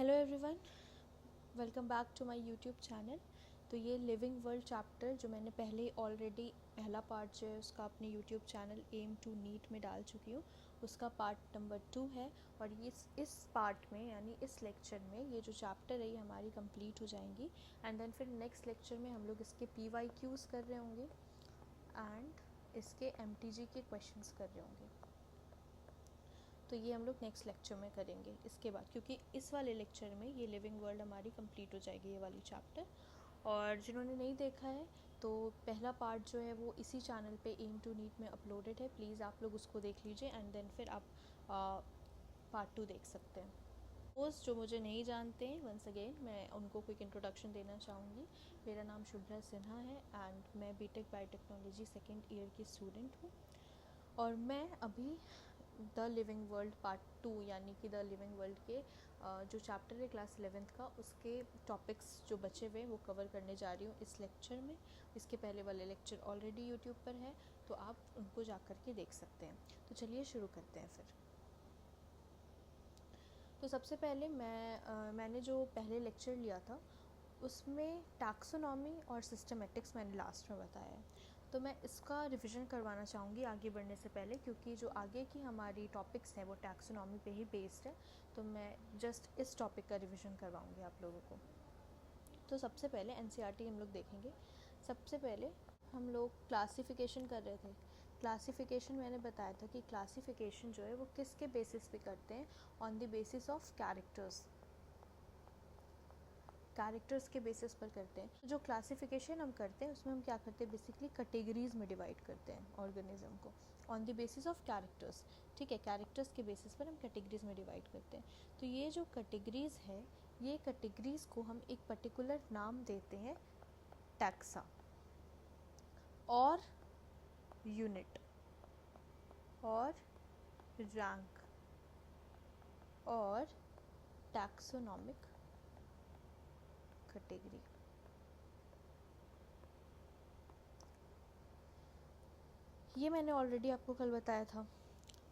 Hello everyone, welcome back to my YouTube channel. तो ये living world chapter जो मैंने पहले ऑलरेडी पहला पार्ट जो है उसका अपने YouTube channel aim to NEET में डाल चुकी हूँ, उसका पार्ट नंबर 2 है। और ये इस पार्ट में यानी इस लेक्चर में ये जो चैप्टर है ये हमारी कंप्लीट हो जाएंगी। एंड देन फिर नेक्स्ट लेक्चर में हम लोग इसके PYQs कर रहे होंगे एंड इसके MTG के क्वेश्चंस कर रहे होंगे। तो ये हम लोग नेक्स्ट लेक्चर में करेंगे इसके बाद, क्योंकि इस वाले लेक्चर में ये लिविंग वर्ल्ड हमारी कंप्लीट हो जाएगी, ये वाली चैप्टर। और जिन्होंने नहीं देखा है तो पहला पार्ट जो है वो इसी चैनल पे एम टू नीट में अपलोडेड है, प्लीज़ आप लोग उसको देख लीजिए एंड देन फिर आप पार्ट 2 देख सकते हैं। दोस्त जो मुझे नहीं जानते हैं, वंस अगेन मैं उनको क्विक इंट्रोडक्शन देना चाहूँगी। मेरा नाम शुभ्रा सिन्हा है एंड मैं बीटेक बायोटेक्नोलॉजी सेकेंड ईयर की स्टूडेंट हूँ। और मैं अभी द लिविंग वर्ल्ड पार्ट 2 यानी कि द लिविंग वर्ल्ड के जो चैप्टर है क्लास 11th का, उसके टॉपिक्स जो बचे हुए वो कवर करने जा रही हूँ इस लेक्चर में। इसके पहले वाले लेक्चर ऑलरेडी यूट्यूब पर है, तो आप उनको जा कर के देख सकते हैं। तो चलिए शुरू करते हैं फिर। तो सबसे पहले मैंने जो पहले लेक्चर लिया था उसमें टैक्सोनॉमी और सिस्टमेटिक्स मैंने लास्ट में बताया है, तो मैं इसका रिवीजन करवाना चाहूँगी आगे बढ़ने से पहले, क्योंकि जो आगे की हमारी टॉपिक्स हैं वो टैक्सोनॉमी पे ही बेस्ड है। तो मैं जस्ट इस टॉपिक का रिवीजन करवाऊँगी आप लोगों को। तो सबसे पहले NCERT हम लोग देखेंगे। सबसे पहले हम लोग क्लासिफिकेशन कर रहे थे। क्लासिफिकेशन मैंने बताया था कि क्लासिफिकेशन जो है वो किसके बेसिस पे करते हैं, on the basis of characters के बेसिस पर करते हैं। जो क्लासिफिकेशन हम करते हैं उसमें हम क्या करते हैं, बेसिकली कैटेगरीज में डिवाइड करते हैं ऑर्गेनिज्म को on the basis of characters. ठीक है, कैरेक्टर्स के बेसिस पर हम कैटेगरीज में डिवाइड करते हैं। तो ये जो कैटेगरीज है, ये कैटेगरीज को हम एक पर्टिकुलर नाम देते हैं, टैक्सा और यूनिट और रैंक और टैक्सोनॉमिक कैटेगरी। ये मैंने ऑलरेडी आपको कल बताया था।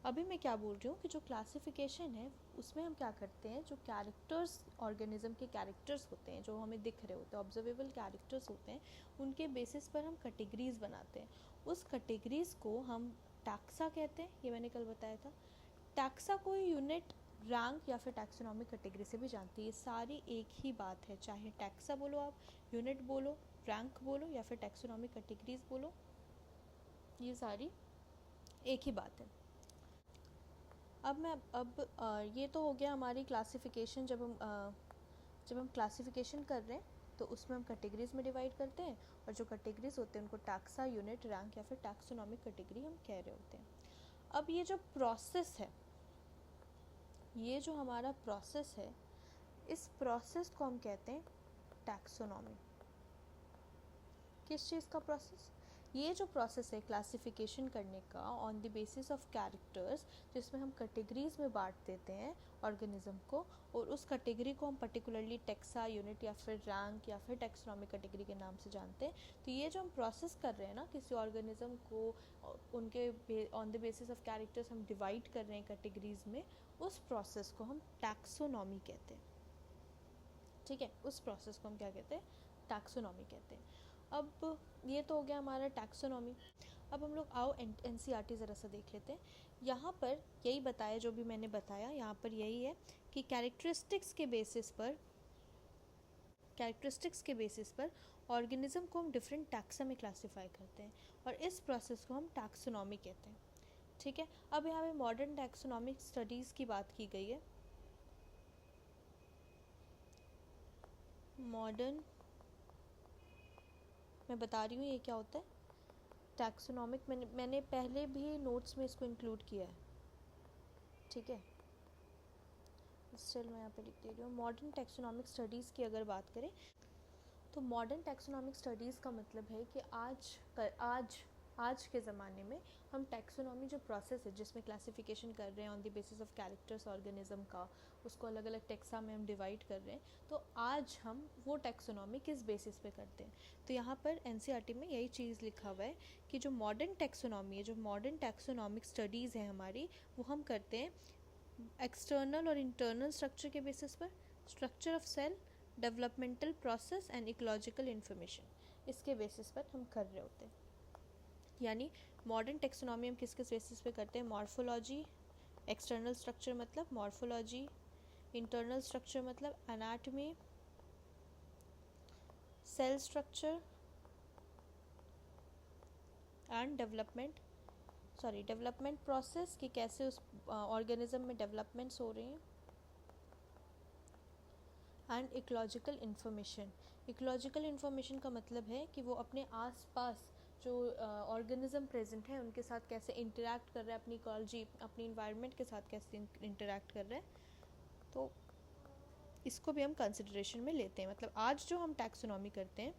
अभी मैं क्या बोल रही हूँ कि जो क्लासिफिकेशन है उसमें हम क्या करते हैं, जो कैरेक्टर्स ऑर्गेनिज्म के कैरेक्टर्स होते हैं जो हमें दिख रहे होते हैं, ऑब्जर्वेबल कैरेक्टर्स होते हैं, उनके बेसिस पर हम कैटेगरीज बनाते हैं। उस कैटेगरीज को हम टैक्सा कहते हैं, ये मैंने कल बताया था। टैक्सा को यूनिट, रैंक या फिर टैक्सोनॉमिक कैटेगरी से भी जानती है। ये सारी एक ही बात है, चाहे टैक्सा बोलो आप, यूनिट बोलो, रैंक बोलो या फिर टैक्सोनॉमिक कैटेगरीज बोलो, ये सारी एक ही बात है। ये तो हो गया हमारी क्लासिफिकेशन। जब हम क्लासिफिकेशन कर रहे हैं तो उसमें हम कैटेगरीज में डिवाइड करते हैं, और जो कैटेगरीज होते हैं उनको टैक्सा, यूनिट, रैंक या फिर टैक्सोनॉमिक कैटेगरी हम कह रहे होते हैं। अब ये जो प्रोसेस है, ये जो हमारा प्रोसेस है, इस प्रोसेस को हम कहते हैं टैक्सोनॉमी। किस चीज़ का प्रोसेस? ये जो प्रोसेस है क्लासिफिकेशन करने का on the basis of characters, जिसमें हम कैटेगरीज में बांट देते हैं ऑर्गेनिज्म को, और उस कैटेगरी को हम पर्टिकुलरली टैक्सा, यूनिट या फिर रैंक या फिर टैक्सोनॉमिक कैटेगरी के नाम से जानते हैं। तो ये जो हम प्रोसेस कर रहे हैं ना, किसी ऑर्गेनिज्म को उनके on the basis of characters हम डिवाइड कर रहे हैं कैटेगरीज में, उस प्रोसेस को हम टैक्सोनॉमी कहते हैं। ठीक है, उस प्रोसेस को हम क्या कहते हैं, टैक्सोनॉमी कहते हैं। अब ये तो हो गया हमारा टैक्सोनॉमी। अब हम लोग आओ NCERT ज़रा सा देख लेते हैं। यहाँ पर यही बताया, जो भी मैंने बताया यहाँ पर यही है कि कैरेक्टरिस्टिक्स के बेसिस पर ऑर्गेनिज्म को हम डिफरेंट टैक्सा में क्लासीफाई करते हैं, और इस प्रोसेस को हम टैक्सोनॉमी कहते हैं। ठीक है, अब यहाँ पे मॉडर्न टैक्सोनॉमिक स्टडीज़ की बात की गई है। मॉडर्न, मैं बता रही हूँ ये क्या होता है टैक्सोनॉमिक। मैंने पहले भी नोट्स में इसको इंक्लूड किया है। ठीक है, स्टिल मैं यहाँ पे लिख दे रही हूँ। मॉडर्न टैक्सोनॉमिक स्टडीज़ की अगर बात करें तो मॉडर्न टैक्सोनॉमिक स्टडीज़ का मतलब है कि आज के ज़माने में हम टैक्सोनॉमी जो प्रोसेस है जिसमें क्लासिफिकेशन कर रहे हैं on the basis of characters organism का, उसको अलग अलग टैक्सा में हम डिवाइड कर रहे हैं, तो आज हम वो टैक्सोनॉमी किस बेसिस पे करते हैं। तो यहाँ पर NCERT में यही चीज़ लिखा हुआ है कि जो मॉडर्न टैक्सोनॉमी है, जो मॉडर्न टैक्सोनॉमिक स्टडीज़ है हमारी, वो हम करते हैं एक्सटर्नल और इंटरनल स्ट्रक्चर के बेसिस पर। Structure of cell, developmental process and ecological information, इसके बेसिस पर हम कर रहे होते हैं। यानी मॉडर्न टेक्सोनॉमी हम किस किस बेसिस पे करते हैं? मॉर्फोलॉजी, एक्सटर्नल स्ट्रक्चर मतलब मॉर्फोलॉजी, इंटरनल स्ट्रक्चर मतलब anatomy, cell structure and development process कि कैसे उस ऑर्गेनिज्म में डेवलपमेंट्स हो रही हैं, एंड इकोलॉजिकल इन्फॉर्मेशन का मतलब है कि वो अपने आसपास जो ऑर्गेनिज्म प्रेजेंट है उनके साथ कैसे इंटरैक्ट कर रहा है, अपनी इकोलॉजी, अपनी इन्वायरमेंट के साथ कैसे इंटरैक्ट कर रहा है। तो इसको भी हम कंसिडरेशन में लेते हैं। मतलब आज जो हम टैक्सोनॉमी करते हैं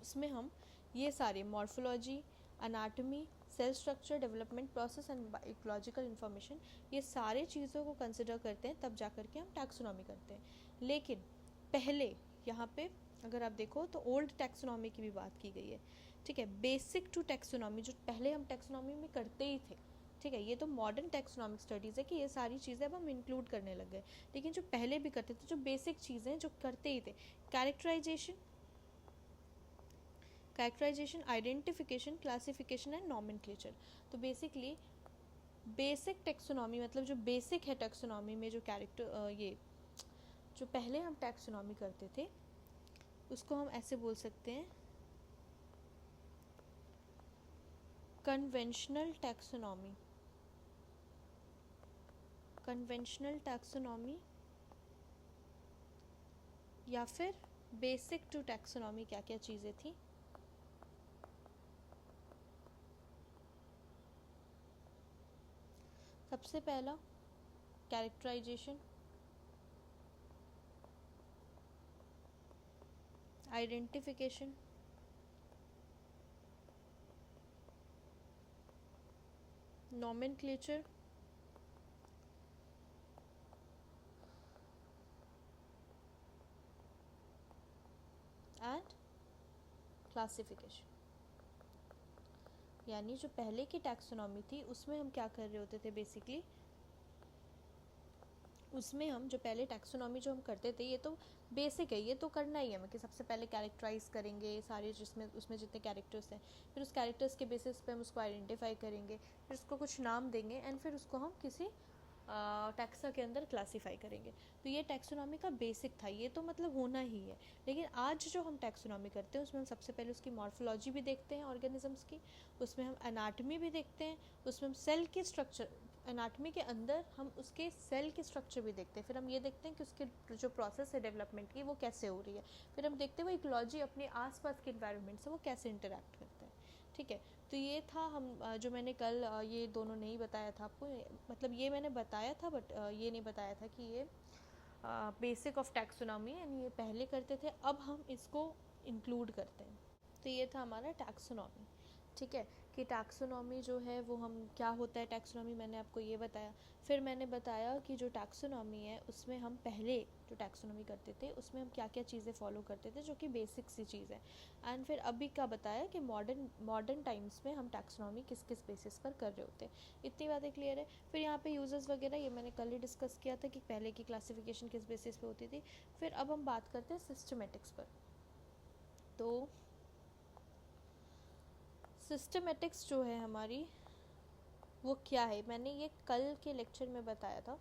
उसमें हम ये सारे morphology, anatomy, cell structure, development process and ecological information, ये सारे चीज़ों को कंसिडर करते हैं, तब जा कर के हम टैक्सोनॉमी करते हैं। लेकिन पहले यहाँ पे अगर आप देखो तो ओल्ड टैक्सोनॉमी की भी बात की गई है, ठीक है। बेसिक टू टैक्सोनॉमी जो पहले हम टैक्सोनॉमी में करते ही थे, ठीक है। ये तो मॉडर्न टैक्सोनॉमिक स्टडीज़ है कि ये सारी चीज़ें अब हम इंक्लूड करने लग गए, लेकिन जो पहले भी करते थे, जो बेसिक चीज़ें जो करते ही थे, characterisation, identification, classification and nomenclature. तो बेसिकली बेसिक टैक्सोनॉमी मतलब जो बेसिक है टैक्सोनॉमी में, जो ये जो पहले हम टैक्सोनॉमी करते थे उसको हम ऐसे बोल सकते हैं कन्वेंशनल टैक्सोनॉमी या फिर बेसिक टू टैक्सोनॉमी। क्या क्या चीज़ें थी? सबसे पहला characterisation, identification, nomenclature and classification. यानी जो पहले की टैक्सोनॉमी थी उसमें हम क्या कर रहे होते थे? बेसिकली उसमें हम जो पहले टैक्सोनॉमी जो हम करते थे, ये तो बेसिक है, ये तो करना ही है हमें कि सबसे पहले कैरेक्टराइज करेंगे सारे जिसमें उसमें जितने कैरेक्टर्स हैं, फिर उस कैरेक्टर्स के बेसिस पे हम उसको आइडेंटिफाई करेंगे, फिर उसको कुछ नाम देंगे एंड फिर उसको हम किसी टैक्सा के अंदर क्लासीफाई करेंगे। तो ये टैक्सोनॉमी का बेसिक था, ये तो मतलब होना ही है। लेकिन आज जो हम टैक्सोनॉमी करते हैं उसमें हम सबसे पहले उसकी मॉर्फोलॉजी भी देखते हैं ऑर्गेनिजम्स की, उसमें हम एनाटमी भी देखते हैं, उसमें हम सेल के स्ट्रक्चर, एनाटमी के अंदर हम उसके सेल के स्ट्रक्चर भी देखते हैं, फिर हम ये देखते हैं कि उसके जो प्रोसेस है डेवलपमेंट की वो कैसे हो रही है, फिर हम देखते हैं वो इकोलॉजी अपने आसपास के इन्वायरमेंट से वो कैसे इंटरेक्ट करता है, ठीक है। तो ये था हम जो मैंने कल ये दोनों नहीं बताया था आपको, मतलब ये मैंने बताया था बट ये नहीं बताया था कि ये बेसिक ऑफ टैक्सोनॉमी यानी ये पहले करते थे, अब हम इसको इंक्लूड करते हैं। तो ये था हमारा टैक्सोनॉमी, ठीक है। कि टैक्सोनॉमी जो है वो हम क्या होता है टैक्सोनॉमी, मैंने आपको ये बताया। फिर मैंने बताया कि जो टैक्सोनॉमी है उसमें हम पहले जो टैक्सोनॉमी करते थे उसमें हम क्या क्या चीज़ें फॉलो करते थे जो कि बेसिक सी चीज़ है। एंड फिर अभी क्या बताया कि मॉडर्न टाइम्स में हम टैक्सोनॉमी किस किस बेसिस पर कर रहे होते हैं। इतनी बातें क्लियर है। फिर यहाँ पे यूजर्स वगैरह ये मैंने कल ही डिस्कस किया था कि पहले की क्लासिफिकेशन किस बेसिस पे होती थी। फिर अब हम बात करते हैं सिस्टमेटिक्स पर। तो सिस्टमेटिक्स जो है हमारी वो क्या है, मैंने ये कल के लेक्चर में बताया था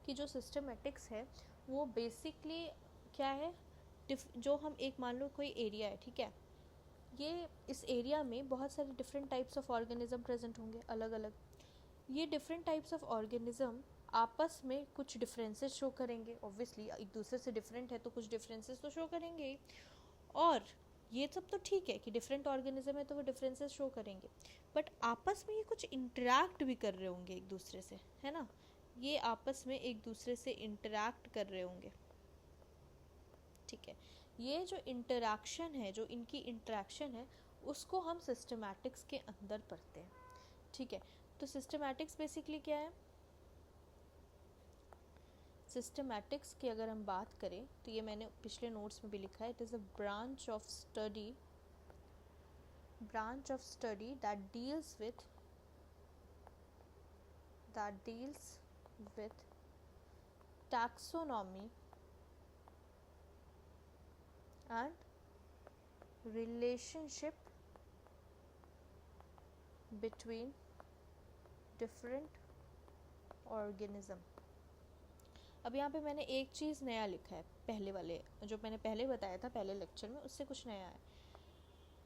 कि जो सिस्टमेटिक्स है वो बेसिकली क्या है, जो हम एक मान लो कोई एरिया है, ठीक है, ये इस एरिया में बहुत सारे different types of organism present होंगे अलग अलग। ये डिफरेंट टाइप्स ऑफ ऑर्गेनिज्म आपस में कुछ डिफरेंसेस शो करेंगे, ऑब्वियसली एक दूसरे से डिफरेंट है तो कुछ डिफरेंसेस तो शो करेंगे ही। और ये सब तो ठीक है कि डिफरेंट ऑर्गेनिज्म है तो वो डिफरेंसेस शो करेंगे, बट आपस में ये कुछ इंटरैक्ट भी कर रहे होंगे एक दूसरे से, है ना। ये आपस में एक दूसरे से इंटरैक्ट कर रहे होंगे, ठीक है। ये जो इंटरैक्शन है, जो इनकी इंटरैक्शन है उसको हम सिस्टमैटिक्स के अंदर पढ़ते हैं, ठीक है। तो सिस्टमैटिक्स बेसिकली क्या है? सिस्टमैटिक्स की अगर हम बात करें तो ये मैंने पिछले नोट्स में भी लिखा है, it is a branch of study that deals with taxonomy and relationship between different organism. अब यहाँ पे मैंने एक चीज़ नया लिखा है, पहले वाले जो मैंने पहले बताया था पहले लेक्चर में, उससे कुछ नया है.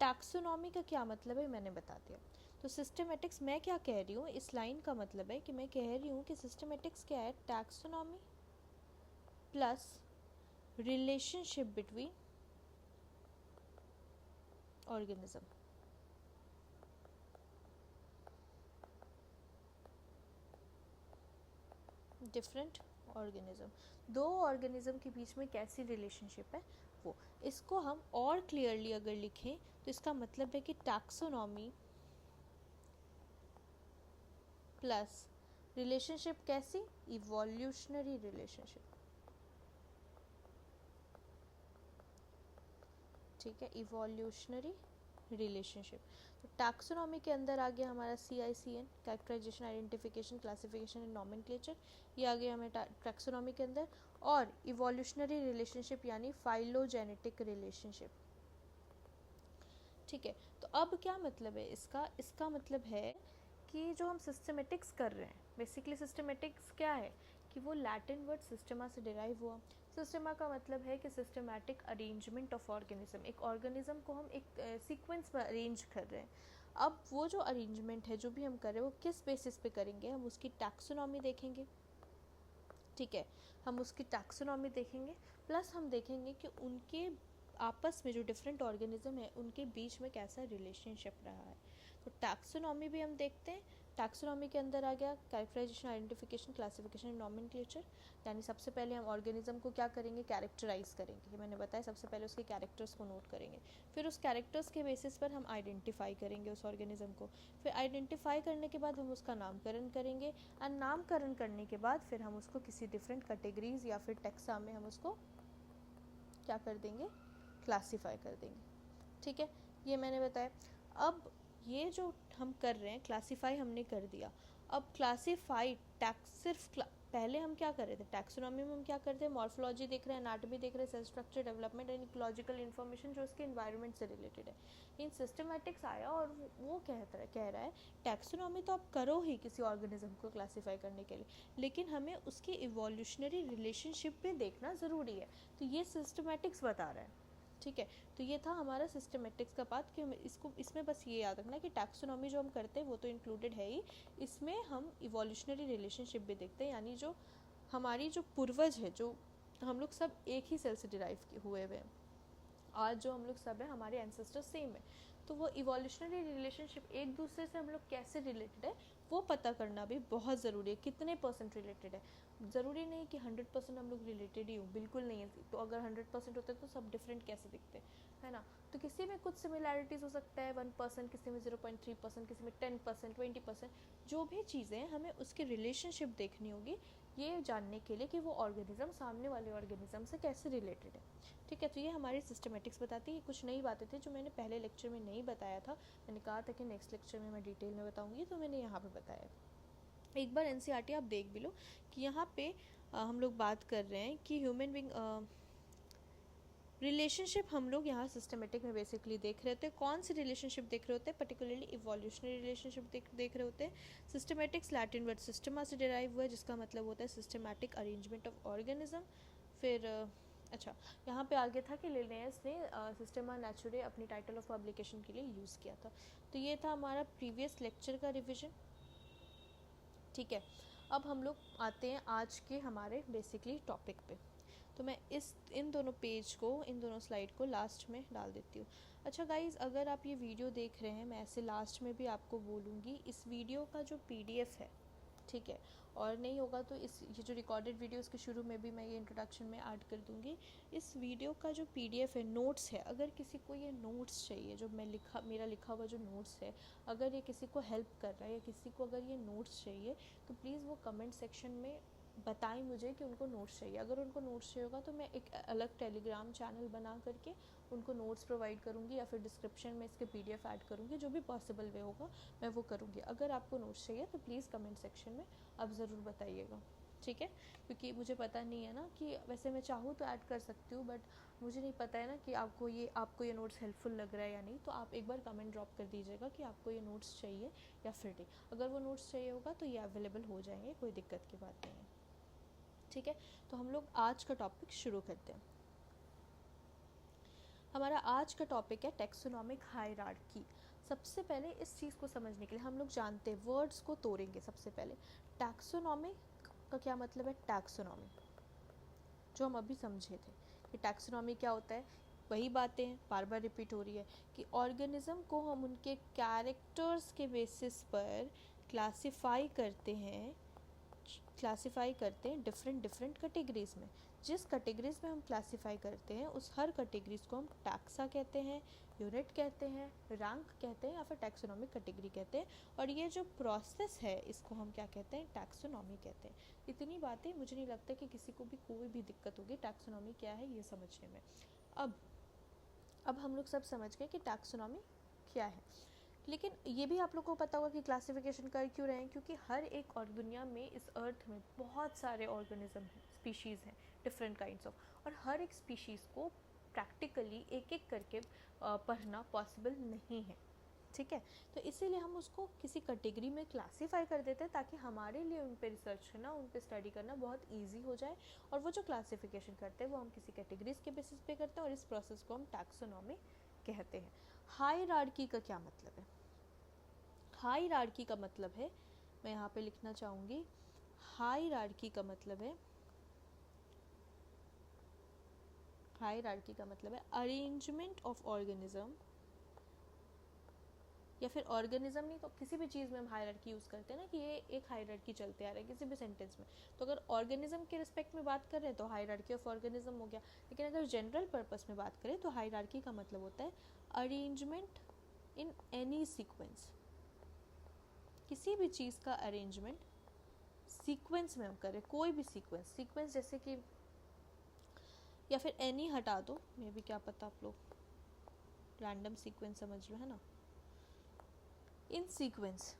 टैक्सोनॉमी का क्या मतलब है मैंने बता दिया. तो सिस्टमेटिक्स मैं क्या कह रही हूँ, इस लाइन का मतलब है कि मैं कह रही हूँ कि सिस्टमेटिक्स क्या है, taxonomy plus relationship between organism. Different organism, दो ऑर्गेनिज्म के बीच में कैसी रिलेशनशिप है वो. इसको हम और क्लियरली अगर लिखें तो इसका मतलब है कि टैक्सोनॉमी प्लस रिलेशनशिप कैसी, इवोल्यूशनरी रिलेशनशिप. ठीक है, इवोल्यूशनरी रिलेशनशिप. तो टैक्सोनॉमी के अंदर आ गया हमारा CICN, characterisation, identification, classification and nomenclature, ये आ गया हमें टैक्सोनॉमी के अंदर. और इवोल्यूशनरी रिलेशनशिप यानी फाइलोजेनेटिक रिलेशनशिप. ठीक है, तो अब क्या मतलब है इसका, इसका मतलब है कि जो हम सिस्टमेटिक्स कर रहे हैं, बेसिकली सिस्टमेटिक्स क्या है कि वो लैटिन वर्ड सिस्टमा से डिराइव हुआ. सिस्टमा का मतलब है कि सिस्टमैटिक अरेंजमेंट ऑफ ऑर्गेनिज्म, एक ऑर्गेनिज्म को हम एक सीक्वेंस में अरेंज कर रहे हैं. अब वो जो अरेंजमेंट है जो भी हम कर रहे हैं वो किस बेसिस पे करेंगे, हम उसकी टैक्सोनॉमी देखेंगे. ठीक है, हम उसकी टैक्सोनॉमी देखेंगे, प्लस हम देखेंगे कि उनके आपस में जो डिफरेंट ऑर्गेनिज्म है उनके बीच में कैसा रिलेशनशिप रहा है. तो टैक्सोनॉमी भी हम देखते हैं. टैक्सोनॉमी के अंदर आ गया characterisation, identification, classification and nomenclature. यानी सबसे पहले हम ऑर्गेनिज्म को क्या करेंगे, कैरेक्टराइज करेंगे. मैंने बताया सबसे पहले उसके कैरेक्टर्स को नोट करेंगे, फिर उस कैरेक्टर्स के बेसिस पर हम आइडेंटिफाई करेंगे उस ऑर्गेनिज्म को. फिर आइडेंटिफाई करने के बाद हम उसका नामकरण करेंगे, एंड नामकरण करने के बाद फिर हम उसको किसी डिफरेंट कैटेगरीज या फिर टेक्सा में हम उसको क्या कर देंगे, क्लासीफाई कर देंगे. ठीक है, ये मैंने बताया. अब ये जो हम कर रहे हैं क्लासीफाई हमने कर दिया. अब क्लासीफाई सिर्फ पहले हम क्या कर रहे थे, टैक्सोनॉमी में हम क्या करते हैं, मॉर्फोलॉजी देख रहे हैं, एनाटॉमी देख रहे हैं, cell structure, development and ecological information जो उसके एनवायरनमेंट से रिलेटेड है. इन सिस्टमैटिक्स कह रहा है टैक्सोनॉमी तो आप करो ही किसी ऑर्गेनिज्म को क्लासीफाई करने के लिए, लेकिन हमें उसकी इवोल्यूशनरी रिलेशनशिप भी देखना ज़रूरी है. तो ये सिस्टमैटिक्स बता रहा है. ठीक है, तो ये था हमारा सिस्टमेटिक्स का पार्ट कि इसमें बस ये याद रखना कि टैक्सोनॉमी जो हम करते हैं वो तो इंक्लूडेड है ही, इसमें हम इवोल्यूशनरी रिलेशनशिप भी देखते हैं. यानी जो हमारी जो पूर्वज है, जो हम लोग सब एक ही सेल से डिराइव हुए हुए हैं, आज जो हम लोग सब है हमारे एंसेस्टर्स सेम है, तो वो इवोल्यूशनरी रिलेशनशिप एक दूसरे से हम लोग कैसे रिलेटेड है वो पता करना भी बहुत ज़रूरी है. कितने % रिलेटेड है, ज़रूरी नहीं कि 100% हम लोग रिलेटेड ही हो, बिल्कुल नहीं है. तो अगर 100% होते तो सब डिफरेंट कैसे दिखते, है ना. तो किसी में कुछ सिमिलैरिटीज़ हो सकता है 1%, किसी में 0.3%, किसी में 10%, 20%, जो भी चीज़ें हमें उसकी रिलेशनशिप देखनी होगी ये जानने के लिए कि वो ऑर्गेनिज्म सामने वाले ऑर्गेनिज्म से कैसे रिलेटेड है. ठीक है, तो ये हमारी सिस्टमेटिक्स बताती है. कुछ नई बातें थी जो मैंने पहले लेक्चर में नहीं बताया था, मैंने कहा था कि नेक्स्ट लेक्चर में मैं डिटेल में बताऊंगी, तो मैंने यहाँ पे बताया. एक बार NCERT आप देख भी लो कि यहाँ पे हम लोग बात कर रहे हैं कि ह्यूमन बीइंग रिलेशनशिप हम लोग यहाँ सिस्टमेटिक में बेसिकली देख रहे होते हैं. कौन सी रिलेशनशिप देख रहे होते हैं, पर्टिकुलरली इवोल्यूशनरी रिलेशनशिप देख रहे होते हैं. सिस्टमेटिक्स लैटिन वर्ड सिस्टमा से डिराइव हुआ है जिसका मतलब होता है सिस्टमैटिक अरेंजमेंट ऑफ ऑर्गेनिज्म. फिर अच्छा, यहाँ पे आगे था कि लिनेयस ने सिस्टमा नेचुरे अपनी टाइटल ऑफ पब्लिकेशन के लिए यूज़ किया था. तो ये था हमारा प्रीवियस लेक्चर का रिविजन. ठीक है, अब हम लोग आते हैं आज के हमारे बेसिकली टॉपिक पे. तो मैं इन दोनों पेज को, इन दोनों स्लाइड को लास्ट में डाल देती हूँ. अच्छा गाइज़, अगर आप ये वीडियो देख रहे हैं, मैं ऐसे लास्ट में भी आपको बोलूँगी इस वीडियो का जो PDF है, ठीक है, और नहीं होगा तो ये जो रिकॉर्डेड वीडियो इसके शुरू में भी मैं ये इंट्रोडक्शन में ऐड कर दूँगी. इस वीडियो का जो PDF है, नोट्स है, अगर किसी को ये नोट्स चाहिए जो मेरा लिखा हुआ जो नोट्स है, अगर ये किसी को हेल्प कर रहा है या किसी को अगर ये नोट्स चाहिए तो प्लीज़ वो कमेंट सेक्शन में बताएं मुझे कि उनको नोट्स चाहिए. अगर उनको नोट्स चाहिए होगा तो मैं एक अलग टेलीग्राम चैनल बना करके उनको नोट्स प्रोवाइड करूँगी या फिर डिस्क्रिप्शन में इसके PDF ऐड करूँगी, जो भी पॉसिबल वे होगा मैं वो करूँगी. अगर आपको नोट्स चाहिए तो प्लीज़ कमेंट सेक्शन में आप ज़रूर बताइएगा. ठीक है, क्योंकि मुझे पता नहीं है ना कि वैसे मैं चाहूँ तो ऐड कर सकती हूँ, बट मुझे नहीं पता है ना कि आपको ये नोट्स हेल्पफुल लग रहा है या नहीं। तो आप एक बार कमेंट ड्रॉप कर दीजिएगा कि आपको ये नोट्स चाहिए या फिर नहीं। अगर वो नोट्स चाहिए होगा तो ये अवेलेबल हो जाएंगे, कोई दिक्कत की बात नहीं है। ठीक है, तो हम लोग आज का टॉपिक शुरू करते हैं। हमारा आज का टॉपिक है टैक्सोनॉमिक हायरार्की। सबसे पहले इस चीज़ को समझने के लिए हम लोग जानते हैं, वर्ड्स को तोड़ेंगे। सबसे पहले टैक्सोनॉमिक का क्या मतलब है। टैक्सोनॉमी जो हम अभी समझे थे कि टैक्सोनॉमी क्या होता है, वही बातें बार बार रिपीट हो रही है कि ऑर्गेनिज्म को हम उनके कैरेक्टर्स के बेसिस पर क्लासिफाई करते हैं डिफरेंट कैटेगरीज में। जिस कैटेगरीज में हम क्लासिफाई करते हैं उस हर कैटेगरीज को हम टैक्सा कहते हैं, यूनिट कहते हैं, रैंक कहते हैं या फिर टैक्सोनॉमिक कैटेगरी कहते हैं। और ये जो प्रोसेस है इसको हम क्या कहते हैं, टैक्सोनॉमी कहते हैं। इतनी बातें, मुझे नहीं लगता कि किसी को भी कोई भी दिक्कत होगी टैक्सोनॉमी क्या है ये समझने में। अब हम लोग सब समझ गए कि टैक्सोनॉमी क्या है। लेकिन ये भी आप लोग को पता होगा कि क्लासिफिकेशन कर क्यों रहे हैं, क्योंकि हर एक और दुनिया में, इस अर्थ में बहुत सारे ऑर्गेनिज्म हैं, स्पीशीज़ हैं, डिफरेंट काइंड्स ऑफ, और हर एक स्पीशीज़ को प्रैक्टिकली एक एक करके पढ़ना पॉसिबल नहीं है। ठीक है, तो इसीलिए हम उसको किसी कैटेगरी में क्लासीफाई कर देते हैं ताकि हमारे लिए उन पे रिसर्च करना, उन पे स्टडी करना बहुत ईजी हो जाए। और वो जो क्लासिफिकेशन करते हैं वो हम किसी कैटेगरीज के बेसिस पे करते हैं, और इस प्रोसेस को हम टैक्सोनॉमी कहते हैं। हायरार्की का क्या मतलब है। हायरार्की का मतलब है, मैं यहाँ पे लिखना चाहूँगी, हायरार्की का मतलब है अरेंजमेंट ऑफ ऑर्गेनिज्म, या फिर ऑर्गेनिज्म नहीं तो किसी भी चीज़ में हम हायरार्की यूज़ करते हैं ना, कि ये एक हायरार्की चलते आ रहा है किसी भी सेंटेंस में। तो अगर ऑर्गेनिज्म के रिस्पेक्ट में बात कर रहे हैं तो हायरार्की ऑफ ऑर्गेनिज्म हो गया। लेकिन अगर जनरल पर्पस में बात करें तो हायरार्की का मतलब होता है अरेंजमेंट इन एनी सीक्वेंस। किसी भी चीज़ का अरेंजमेंट सीक्वेंस में हम करें, कोई भी सीक्वेंस जैसे कि, या फिर एनी हटा दो, मे भी क्या पता आप लोग रैंडम सीक्वेंस समझ रहे हैं ना। इन सीक्वेंस,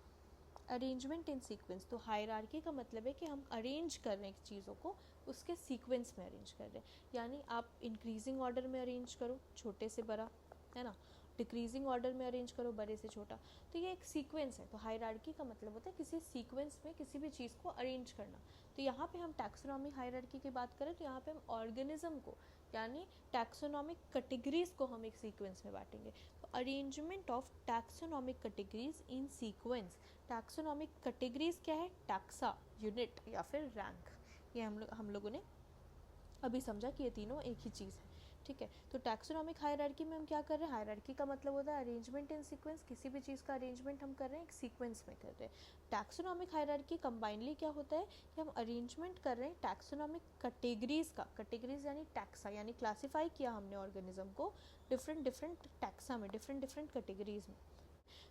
अरेंजमेंट इन सीक्वेंस। तो हायरार्की का मतलब है कि हम अरेंज कर रहे हैं चीज़ों को, उसके सीक्वेंस में अरेंज कर रहे हैं। यानी आप इंक्रीजिंग ऑर्डर में अरेंज करो, छोटे से बड़ा, है ना, डिक्रीजिंग ऑर्डर में अरेंज करो, बड़े से छोटा। तो ये एक सीक्वेंस है। तो हायरार्की का मतलब होता है किसी सीक्वेंस में किसी भी चीज़ को अरेंज करना। तो यहाँ पे हम टैक्सोनॉमी हायरार्की की बात करें तो यहाँ पे हम ऑर्गेनिज्म को, यानी टैक्सोनॉमिक कैटेगरीज को हम एक सीक्वेंस में बांटेंगे। तो arrangement of taxonomic categories in sequence. Taxonomic categories क्या है, टैक्सा, यूनिट या फिर रैंक। ये हम लोगों ने अभी समझा कि ये तीनों एक ही चीज़ है। ठीक है, तो टैक्सोनॉमिक हायरार्की में हम क्या कर रहे हैं, हायरार्की का मतलब होता है अरेंजमेंट इन सीक्वेंस। किसी भी चीज़ का अरेंजमेंट हम कर रहे हैं एक सीक्वेंस में कर रहे हैं। टैक्सोनॉमिक हायरार्की कंबाइनली क्या होता है कि हम अरेंजमेंट कर रहे हैं टैक्सोनॉमिक कैटेगरीज का। कैटेगरीज यानी टैक्सा, यानी क्लासीफाई किया हमने ऑर्गेनिज्म को डिफरेंट टैक्सा में, डिफरेंट कैटेगरीज में।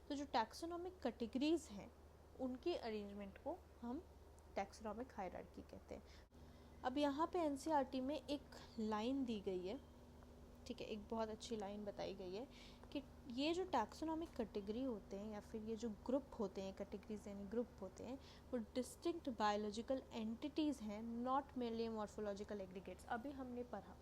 तो जो टैक्सोनॉमिक कैटेगरीज हैं उनके अरेंजमेंट को हम टैक्सोनॉमिक हायरार्की कहते हैं। अब यहाँ पे एनसीईआरटी में एक लाइन दी गई है, ठीक है, एक बहुत अच्छी लाइन बताई गई है कि ये जो टैक्सोनॉमिक कैटेगरी होते हैं या फिर ये जो ग्रुप होते हैं, कैटेगरीज यानी ग्रुप होते हैं, वो डिस्टिंक्ट बायोलॉजिकल एंटिटीज़ हैं, नॉट मेनली मॉर्फोलॉजिकल एग्रीगेट्स। अभी हमने पढ़ा,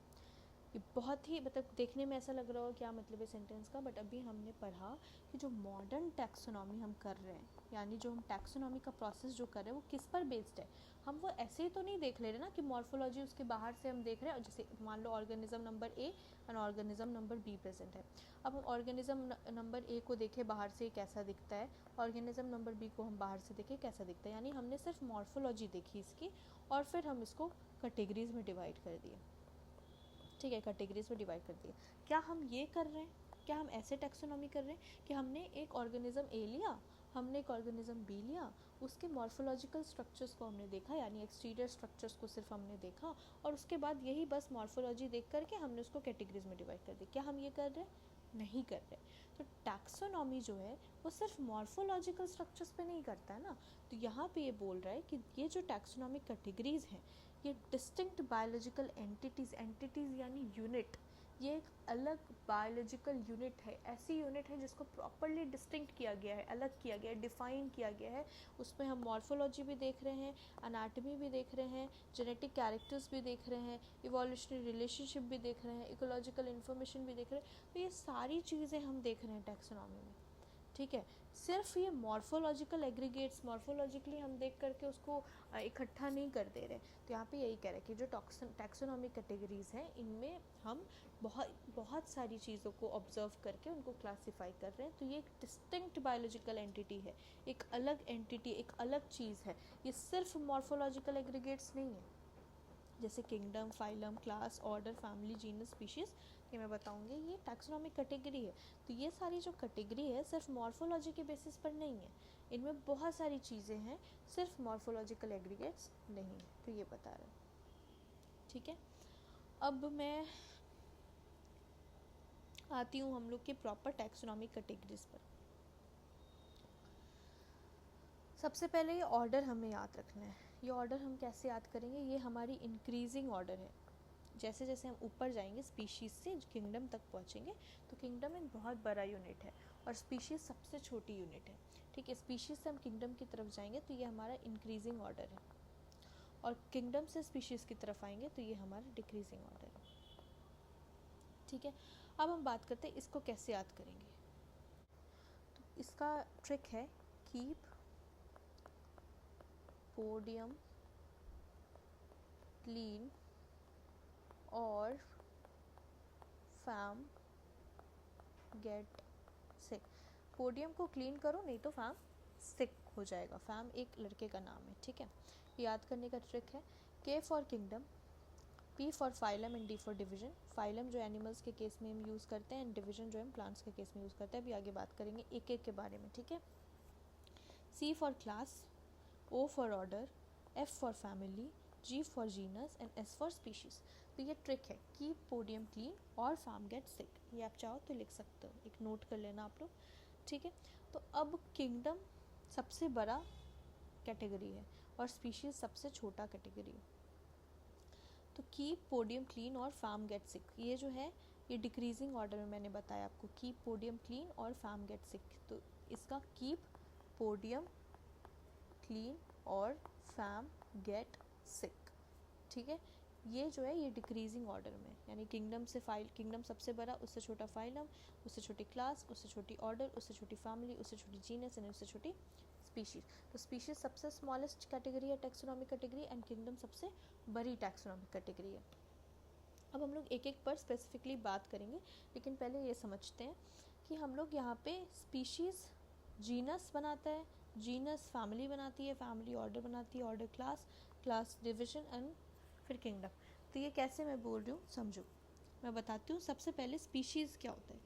ये बहुत ही मतलब देखने में ऐसा लग रहा हो क्या मतलब है सेंटेंस का, बट अभी हमने पढ़ा कि जो मॉडर्न टैक्सोनॉमी हम कर रहे हैं, यानी जो हम टैक्सोनॉमी का प्रोसेस जो कर रहे हैं वो किस पर बेस्ड है। हम वो ऐसे ही तो नहीं देख ले रहे ना कि मॉर्फोलॉजी उसके बाहर से हम देख रहे हैं। जैसे मान लो ऑर्गेनिज्म नंबर ए और ऑर्गेनिज्म नंबर बी प्रेजेंट है। अब हम ऑर्गेनिज्म नंबर ए को देखें बाहर से कैसा दिखता है, ऑर्गेनिज्म नंबर बी को हम बाहर से देखें कैसा दिखता है, यानी हमने सिर्फ मॉर्फोलॉजी देखी इसकी और फिर हम इसको कैटेगरीज में डिवाइड कर दिए। ठीक है, कैटेगरीज में डिवाइड कर दिए। क्या हम ये कर रहे हैं, क्या हम ऐसे टैक्सोनॉमी कर रहे हैं कि हमने एक ऑर्गेनिज्म ए लिया, हमने एक ऑर्गेनिज्म बी लिया, उसके मॉर्फोलॉजिकल स्ट्रक्चर्स को हमने देखा, यानी एक्सटीरियर स्ट्रक्चर्स को सिर्फ हमने देखा, और उसके बाद यही बस मॉर्फोलॉजी देख करके हमने उसको कैटेगरीज में डिवाइड कर दिया। क्या हम ये कर रहे हैं, नहीं कर रहे। तो टैक्सोनॉमी जो है वो सिर्फ मॉर्फोलॉजिकल स्ट्रक्चर्स पे नहीं करता है ना। तो यहाँ पे ये बोल रहा है कि ये जो टैक्सोनॉमिक कैटेगरीज हैं ये डिस्टिंक्ट बायोलॉजिकल एंटिटीज़ यानी यूनिट, ये एक अलग बायोलॉजिकल यूनिट है, ऐसी यूनिट है जिसको प्रॉपरली डिस्टिंक्ट किया गया है, अलग किया गया है, डिफ़ाइन किया गया है। उसमें हम मॉर्फोलॉजी भी देख रहे हैं, अनाटमी भी देख रहे हैं, जेनेटिक कैरेक्टर्स भी देख रहे हैं, इवोल्यूशनरी रिलेशनशिप भी देख रहे हैं, इकोलॉजिकल इन्फॉर्मेशन भी देख रहे हैं। तो ये सारी चीज़ें हम देख रहे हैं टैक्सोनॉमी में, ठीक है। सिर्फ ये मॉर्फोलॉजिकल एग्रीगेट्स मॉर्फोलॉजिकली हम देख करके उसको इकट्ठा नहीं कर दे रहे। तो यहाँ पे यही कह रहे हैं कि जो टैक्सोनॉमिक कैटेगरीज हैं इनमें हम बहुत सारी चीज़ों को ऑब्जर्व करके उनको क्लासीफाई कर रहे हैं। तो ये एक डिस्टिंक्ट बायोलॉजिकल एंटिटी है, एक अलग एंटिटी, एक अलग चीज़ है। ये सिर्फ मॉर्फोलॉजिकल एग्रीगेट्स नहीं है, जैसे kingdom, phylum, class, order, family, genus, species, ये मैं बताऊंगी। ये टैक्सोनॉमिक कैटेगरी है। तो ये सारी जो कैटेगरी है सिर्फ मॉर्फोलॉजी के बेसिस पर नहीं है, इनमें बहुत सारी चीज़ें हैं, सिर्फ मॉर्फोलॉजिकल एग्रीगेट्स नहीं है। तो ये बता रहे हैं, ठीक है। अब मैं आती हूँ हम लोग के प्रॉपर टैक्सोनॉमिक कैटेगरीज पर। सबसे पहले ये ऑर्डर हमें याद रखना है। ये ऑर्डर हम कैसे याद करेंगे? ये हमारी इंक्रीजिंग ऑर्डर है। जैसे जैसे हम ऊपर जाएंगे स्पीशीज़ से किंगडम तक पहुँचेंगे, तो किंगडम एक बहुत बड़ा यूनिट है और स्पीशीज़ सबसे छोटी यूनिट है, ठीक है। स्पीशीज़ से हम किंगडम की तरफ जाएंगे तो ये हमारा इंक्रीजिंग ऑर्डर है, और किंगडम से स्पीशीज़ की तरफ आएंगे तो ये हमारा डिक्रीजिंग ऑर्डर है, ठीक है। अब हम बात करते हैं इसको कैसे याद करेंगे। तो इसका ट्रिक है कीप पोडियम क्लीन और फैम गेट सिक। पोडियम को क्लीन करो, नहीं तो फैम सिक हो जाएगा। फैम एक लड़के का नाम है, ठीक है। याद करने का ट्रिक है के for kingdom, P for phylum and D for division. Phylum जो एनिमल्स के केस में हम यूज़ करते हैं एंड डिवीजन जो हम प्लांट्स के केस में यूज़ करते हैं। अभी आगे बात करेंगे एक एक के बारे में, ठीक है। C for class, O for order, F for family, G for genus and S for species. तो ये ट्रिक है कीप पोडियम क्लीन और फार्म गेट सिक। ये आप चाहो तो लिख सकते हो, एक नोट कर लेना आप लोग, ठीक है। तो अब किंगडम सबसे बड़ा कैटेगरी है और स्पीशीज़ सबसे छोटा कैटेगरी है। तो कीप पोडियम क्लीन और फार्म गेट सिक, ये जो है ये डिक्रीजिंग ऑर्डर में मैंने बताया आपको, कीप पोडियम क्लीन और फार्म गेट सिक। तो इसका कीप पोडियम क्लीन और फैम गेट सिक, ठीक है। ये जो है ये डिक्रीजिंग ऑर्डर में, यानी किंगडम से किंगडम सबसे बड़ा, उससे छोटा फाइलम, उससे छोटी क्लास, उससे छोटी ऑर्डर, उससे छोटी फैमिली, उससे छोटी जीनस एंड उससे छोटी स्पीशीज। तो स्पीशीज सबसे स्मॉलेस्ट कैटेगरी है टैक्सोनॉमिक कैटेगरी एंड किंगडम सबसे बड़ी टैक्सोनॉमिक कैटेगरी है। अब हम लोग एक एक पर स्पेसिफिकली बात करेंगे, लेकिन पहले ये समझते हैं कि हम लोग यहाँ पे स्पीशीज़ जीनस बनाता है, जीनस फैमिली बनाती है, फैमिली ऑर्डर बनाती है, order class, class division and फिर किंगडम। तो ये कैसे मैं बोल रही हूँ समझो, मैं बताती हूँ। सबसे पहले स्पीशीज़ क्या होता है?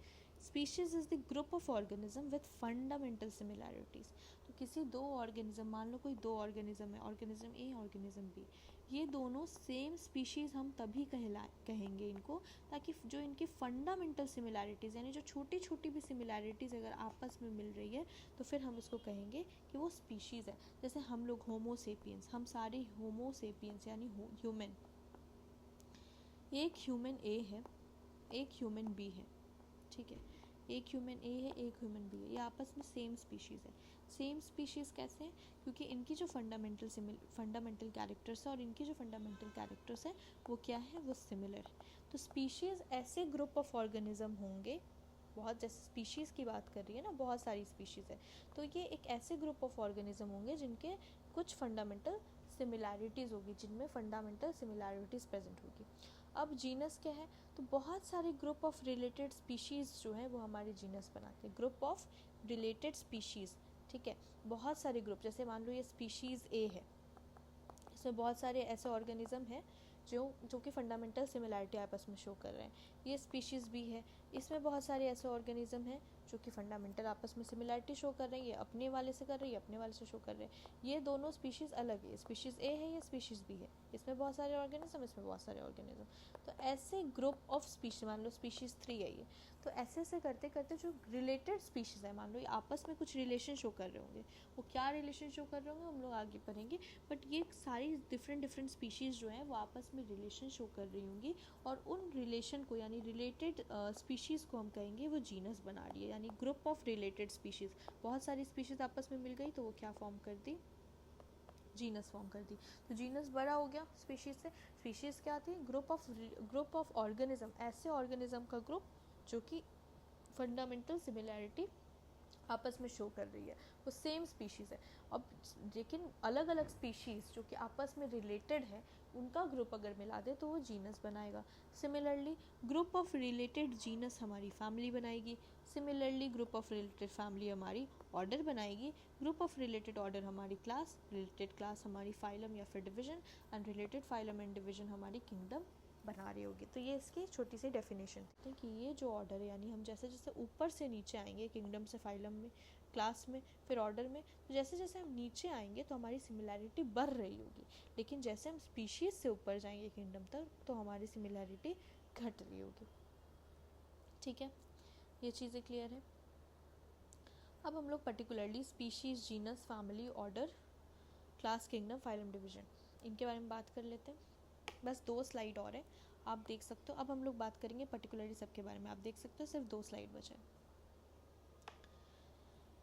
Species is the group of organism with fundamental similarities. तो किसी दो ऑर्गेनिज्म, मान लो कोई दो ऑर्गेनिज्म है, ऑर्गेनिज्म ए, ऑर्गेनिज्म बी, ये दोनों सेम स्पीशीज़ हम तभी कहेंगे इनको, ताकि जो इनकी फंडामेंटल सिमिलैरिटीज़, यानी जो छोटी छोटी भी सिमिलैरिटीज़ अगर आपस में मिल रही है तो फिर हम उसको कहेंगे कि वो स्पीशीज़ है। जैसे हम लोग होमोसेपियंस, हम सारे होमोसेपियंस यानी ह्यूमन, एक ह्यूमन ए है, एक ह्यूमन बी है, ठीक है। एक ह्यूमन ए है, एक ह्यूमन बी है, ये आपस में सेम स्पीशीज़ है। सेम स्पीशीज़ कैसे हैं? क्योंकि इनकी जो फंडामेंटल कैरेक्टर्स है और इनकी जो फंडामेंटल कैरेक्टर्स हैं वो क्या है? वो सिमिलर है। तो स्पीशीज़ ऐसे ग्रुप ऑफ ऑर्गेनिज्म होंगे, बहुत, जैसे स्पीशीज़ की बात कर रही है ना, बहुत सारी स्पीशीज़ है, तो ये एक ऐसे ग्रुप ऑफ ऑर्गेनिज्म होंगे जिनके कुछ फंडामेंटल सिमिलैरिटीज़ होगी, जिनमें फंडामेंटल सिमिलैरिटीज़ प्रेजेंट होगी। अब जीनस क्या है? तो बहुत सारे ग्रुप ऑफ रिलेटेड स्पीशीज़ जो है वो हमारे जीनस बनाते हैं, ग्रुप ऑफ रिलेटेड स्पीशीज़, ठीक है। बहुत सारे ग्रुप, जैसे मान लो ये स्पीशीज़ ए है, इसमें बहुत सारे ऐसे ऑर्गेनिज्म हैं जो कि फंडामेंटल सिमिलैरिटी आपस में शो कर रहे हैं। ये स्पीशीज़ बी है, इसमें बहुत सारे ऐसे ऑर्गेनिज्म हैं जो कि फंडामेंटल आपस में सिमिलैरिटी शो कर रही है, अपने वाले से कर रही है, अपने वाले से शो कर रहे हैं। ये दोनों स्पीशीज़ अलग है, स्पीशीज़ ए है, ये स्पीशीज़ बी है, इसमें बहुत सारे ऑर्गेनिज्म, इसमें बहुत सारे ऑर्गेनिज्म। तो ऐसे ग्रुप ऑफ स्पीशीज, मान लो स्पीशीज़ 3 है ये, तो ऐसे ऐसे करते करते जो रिलेटेड स्पीशीज़ है, मान लो ये आपस में कुछ रिलेशन शो कर रहे होंगे, वो क्या रिलेशन शो कर रहे होंगे हम लोग आगे पढ़ेंगे, बट ये सारी डिफरेंट डिफरेंट स्पीशीज़ जो हैं वो आपस में रिलेशन शो कर रही होंगी, और उन रिलेशन को यानी रिलेटेड स्पीशीज़ को हम कहेंगे वो जीनस बना रही है, यानी ग्रुप ऑफ रिलेटेड स्पीशीज़। बहुत सारी स्पीशीज़ आपस में मिल गई तो वो क्या फॉर्म कर दी, जीनस फॉर्म कर दी। तो जीनस बड़ा हो गया स्पीशीज़ से। स्पीशीज़ क्या थी, ग्रुप ऑफ ऑर्गेनिज्म, ऐसे ऑर्गेनिज्म का ग्रुप जो कि फंडामेंटल सिमिलैरिटी आपस में शो कर रही है, वो सेम स्पीशीज़ है। अब लेकिन अलग अलग स्पीशीज़ जो कि आपस में रिलेटेड है, उनका ग्रुप अगर मिला दे तो वो जीनस बनाएगा। Similarly group of related genus हमारी फैमिली बनाएगी, similarly group of related family हमारी ऑर्डर बनाएगी, ग्रुप ऑफ रिलेटेड ऑर्डर हमारी क्लास, रिलेटेड क्लास हमारी फाइलम या फिर division, and related phylum and division हमारी किंगडम बना रही होगी। तो ये इसकी छोटी सी डेफिनेशन थी कि ये जो ऑर्डर है, यानी हम जैसे जैसे ऊपर से नीचे आएंगे, किंगडम से फाइलम में, क्लास में, फिर ऑर्डर में, तो जैसे जैसे हम नीचे आएंगे तो हमारी सिमिलैरिटी बढ़ रही होगी, लेकिन जैसे हम स्पीशीज़ से ऊपर जाएंगे किंगडम तक तो हमारी सिमिलैरिटी घट रही होगी। ठीक है, ये चीज़ें क्लियर है। अब हम लोग particularly species, genus, family, order, class, kingdom, phylum, division, इनके बारे में बात कर लेते हैं। बस 2 स्लाइड और है, आप देख सकते हो। अब हम लोग बात करेंगे पर्टिकुलरली सबके बारे में। आप देख सकते हो सिर्फ 2 स्लाइड बचे हैं।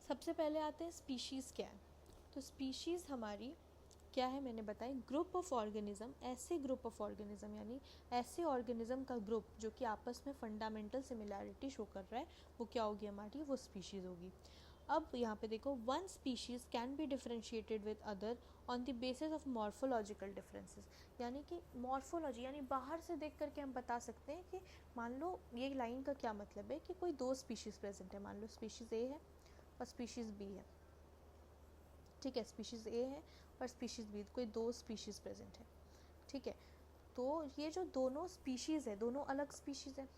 सबसे पहले आते हैं स्पीशीज़ क्या है। तो स्पीशीज़ हमारी क्या है मैंने बताई, ग्रुप ऑफ ऑर्गेनिज्म, ऐसे ग्रुप ऑफ ऑर्गेनिज्म यानी ऐसे ऑर्गेनिज्म का ग्रुप जो कि आपस में फंडामेंटल सिमिलैरिटी शो कर रहा है, वो क्या होगी हमारी, वो स्पीशीज़ होगी। अब यहाँ पे देखो, one species can be differentiated with other on the basis of morphological differences, यानी कि मॉर्फोलॉजी यानी बाहर से देख करके हम बता सकते हैं कि मान लो ये लाइन का क्या मतलब है कि कोई 2 स्पीशीज़ प्रेजेंट है, मान लो स्पीशीज़ ए है और स्पीशीज़ बी है। ठीक है, स्पीशीज़ ए है और स्पीशीज़ बी, कोई 2 स्पीशीज़ प्रेजेंट है। ठीक है, तो ये जो दोनों स्पीशीज़ है, दोनों अलग स्पीशीज़ है।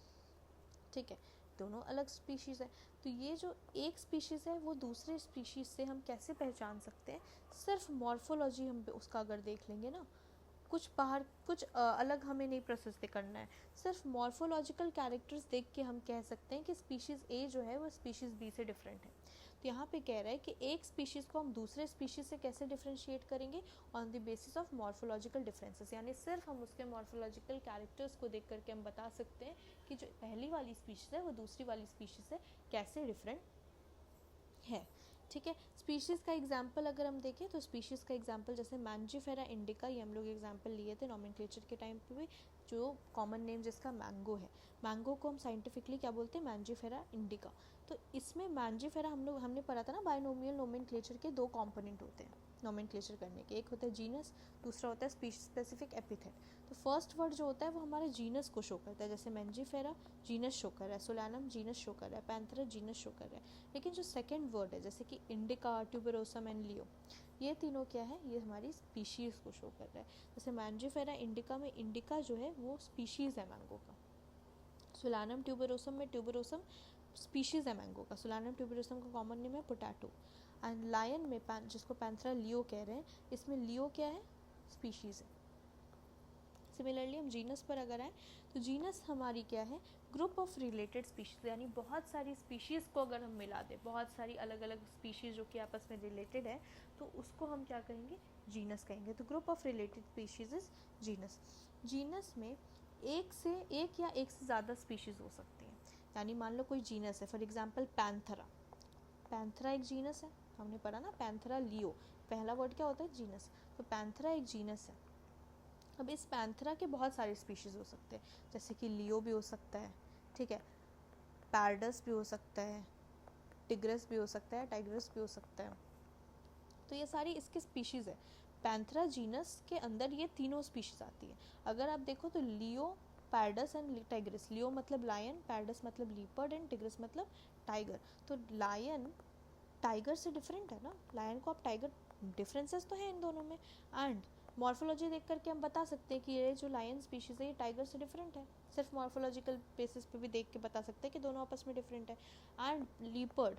ठीक है, दोनों अलग स्पीशीज़ है। तो ये जो एक स्पीशीज़ है वो दूसरे स्पीशीज़ से हम कैसे पहचान सकते हैं, सिर्फ मॉर्फोलॉजी हम उसका अगर देख लेंगे ना, कुछ बाहर कुछ अलग हमें नहीं प्रोसेस करना है, सिर्फ मॉर्फोलॉजिकल कैरेक्टर्स देख के हम कह सकते हैं कि स्पीशीज़ ए जो है वो स्पीशीज़ बी से डिफरेंट है। तो यहाँ पे कह रहा है कि एक स्पीशीज़ को हम दूसरे स्पीशीज़ से कैसे डिफरेंशिएट करेंगे, on the basis of morphological differences, यानी सिर्फ हम उसके मॉर्फोलॉजिकल कैरेक्टर्स को देख करके हम बता सकते हैं कि जो पहली वाली स्पीशीज़ है वो दूसरी वाली स्पीशीज़ से कैसे डिफरेंट है। ठीक है, स्पीशीज़ का एग्जाम्पल अगर हम देखें तो स्पीशीज़ का एग्जाम्पल जैसे मैंजीफेरा इंडिका, ये हम लोग एग्जाम्पल लिए थे नॉमेनक्लेचर के टाइम पे भी, जो कॉमन नेम जिसका मैंगो है, मैंगो को हम साइंटिफिकली क्या बोलते हैं, मैंजीफेरा इंडिका। तो इसमें मैंजीफेरा हमने पढ़ा था ना, बायनोमियल नोमेनक्लेचर के 2 कॉम्पोनेंट होते हैं नोमेनक्लेचर करने के, एक होता है जीनस, दूसरा होता है स्पीशीज स्पेसिफिक एपिथेट। तो फर्स्ट वर्ड जो होता है वो हमारे जीनस को शो करता है, जैसे मैंजीफेरा जीनस शो कर रहा है, सोलानम जीनस शो कर रहा है, पैंथेरा जीनस शो कर रहा है। लेकिन जो सेकंड वर्ड है जैसे कि इंडिका, ट्यूबरोसम एंड लियो, ये तीनों क्या है, ये हमारी स्पीशीज़ को शो कर रहा है। जैसे मैंजीफेरा इंडिका में इंडिका जो है वो स्पीशीज़ है मैंगो का, सोलानम ट्यूबरोसम में ट्यूबरोसम स्पीशीज़ है मैंगो का, सोलानम ट्यूबरोसम का कॉमन नेम है पोटैटो, एंड लायन में जिसको पैंथेरा लियो कह रहे हैं, इसमें लियो क्या है, स्पीशीज़ है। सिमिलरली हम जीनस पर अगर आए तो जीनस हमारी क्या है, ग्रुप ऑफ रिलेटेड स्पीशीज़, यानी बहुत सारी स्पीशीज़ को अगर हम मिला दें, बहुत सारी अलग अलग स्पीशीज़ जो कि आपस में रिलेटेड है, तो उसको हम क्या कहेंगे, जीनस कहेंगे। तो group of related species is genus. Genus में एक या एक से ज़्यादा स्पीशीज़ हो सकती हैं, यानी मान लो कोई जीनस है, फॉर एग्जाम्पल पैंथेरा, पैंथेरा एक जीनस है, हमने पढ़ा ना, पैंथेरा लियो, पहला वर्ड क्या होता है, जीनस। तो पैंथेरा एक जीनस है। अब इस पैंथेरा के बहुत सारे स्पीशीज़ हो सकते हैं, जैसे कि लियो भी हो सकता है, ठीक है, पैरडस भी हो सकता है, टिग्रस भी हो सकता है, टाइग्रस भी हो सकता है। तो ये सारी इसके स्पीशीज़ है। पैंथेरा जीनस के अंदर ये तीनों स्पीशीज़ आती है। अगर आप देखो तो लियो, पैरडस एंड टाइग्रस, लियो मतलब लायन, पैरडस मतलब लीपर्ड एंड टिग्रस मतलब टाइगर। तो लायन टाइगर से डिफरेंट है ना, लायन को आप टाइगर, डिफरेंसेस तो है इन दोनों में, एंड मॉर्फोलॉजी देख करके हम बता सकते हैं कि ये जो लायन स्पीशीज़ है ये टाइगर से डिफरेंट है, सिर्फ मॉर्फोलॉजिकल बेसिस पे भी देख के बता सकते हैं कि दोनों आपस में डिफरेंट है। एंड लीपर्ड,